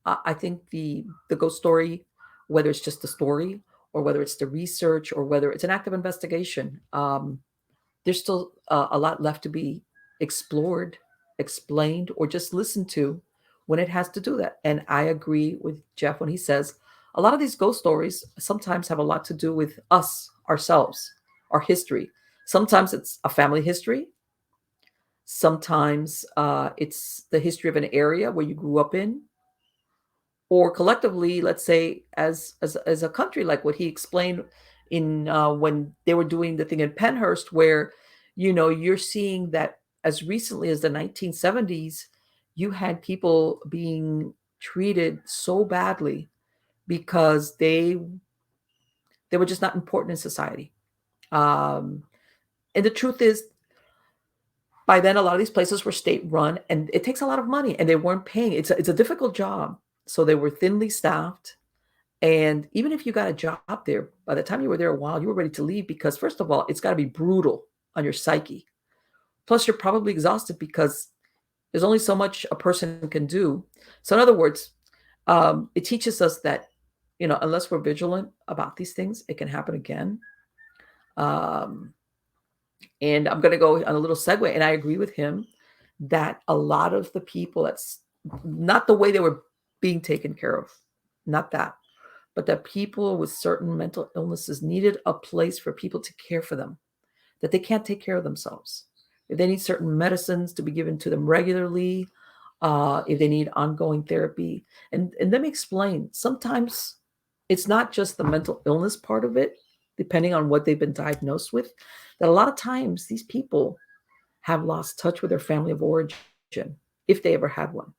I think the ghost story, whether it's just a story or whether it's the research or whether it's an active investigation, there's still a lot left to be explored, explained, or just listened to when it has to do that. And I agree with Jeff when he says a lot of these ghost stories sometimes have a lot to do with us, ourselves, our history. Sometimes it's a family history. Sometimes it's the history of an area where you grew up in, or collectively, let's say, as a country, like what he explained in when they were doing the thing in Penhurst, where you're seeing that as recently as the 1970s, you had people being treated so badly because they were just not important in society. Um, and the truth is, by then, a lot of these places were state run, and it takes a lot of money, and they weren't paying. It's a difficult job, so they were thinly staffed. And even if you got a job there, by the time you were there a while, you were ready to leave because, first of all, it's got to be brutal on your psyche. Plus, you're probably exhausted because there's only so much a person can do. So, in other words, it teaches us that, unless we're vigilant about these things, it can happen again. Um, and I'm going to go on a little segue, and I agree with him that a lot of the people, that's not the way they were being taken care of, not that, but that people with certain mental illnesses needed a place for people to care for them, that they can't take care of themselves. If they need certain medicines to be given to them regularly, if they need ongoing therapy. And let me explain. Sometimes it's not just the mental illness part of it, depending on what they've been diagnosed with, that a lot of times these people have lost touch with their family of origin, if they ever had one.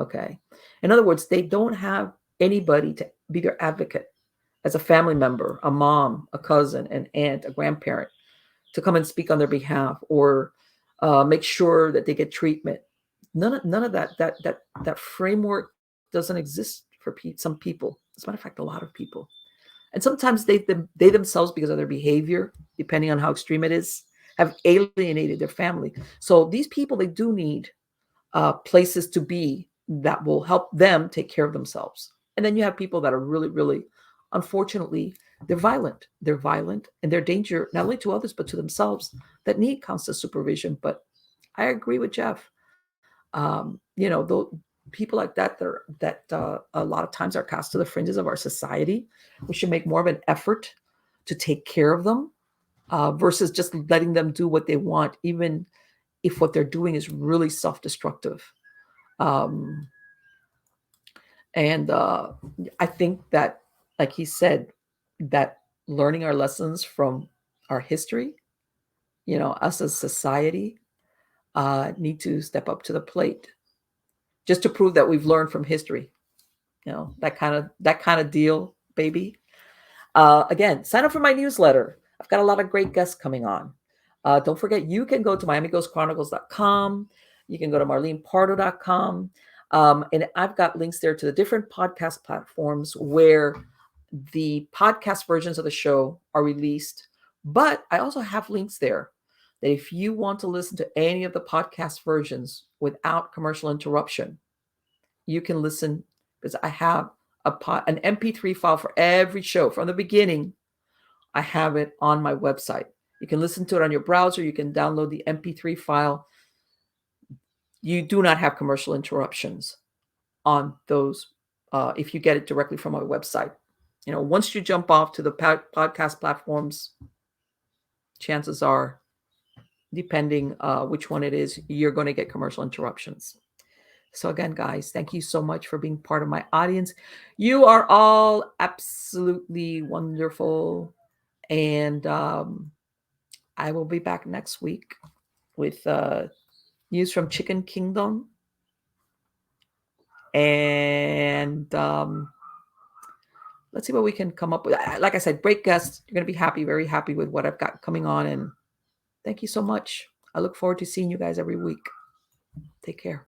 Okay. In other words, they don't have anybody to be their advocate as a family member, a mom, a cousin, an aunt, a grandparent, to come and speak on their behalf or make sure that they get treatment. None of that framework doesn't exist for some people. As a matter of fact, a lot of people. And sometimes they themselves, because of their behavior, depending on how extreme it is, have alienated their family. So these people, they do need places to be that will help them take care of themselves. And then you have people that are really, really, unfortunately, they're violent. They're violent and they're danger not only to others but to themselves, that need constant supervision. But I agree with Jeff. People like that a lot of times are cast to the fringes of our society. We should make more of an effort to take care of them versus just letting them do what they want, even if what they're doing is really self-destructive. Um, and I think that, like he said, that learning our lessons from our history, us as society, need to step up to the plate just to prove that we've learned from history. That kind of deal, baby. Again, sign up for my newsletter. I've got a lot of great guests coming on. Don't forget, you can go to miamighostchronicles.com. You can go to marlenepardo.com. And I've got links there to the different podcast platforms where the podcast versions of the show are released. But I also have links there that if you want to listen to any of the podcast versions without commercial interruption, you can listen, because I have an MP3 file for every show from the beginning. I have it on my website. You can listen to it on your browser. You can download the MP3 file. You do not have commercial interruptions on those if you get it directly from my website. Once you jump off to the podcast platforms, chances are, depending which one it is, you're going to get commercial interruptions. So again, guys, thank you so much for being part of my audience. You are all absolutely wonderful. And I will be back next week with news from Chicken Kingdom. And let's see what we can come up with. Like I said, great guests. You're going to be happy, very happy with what I've got coming on. And thank you so much. I look forward to seeing you guys every week. Take care.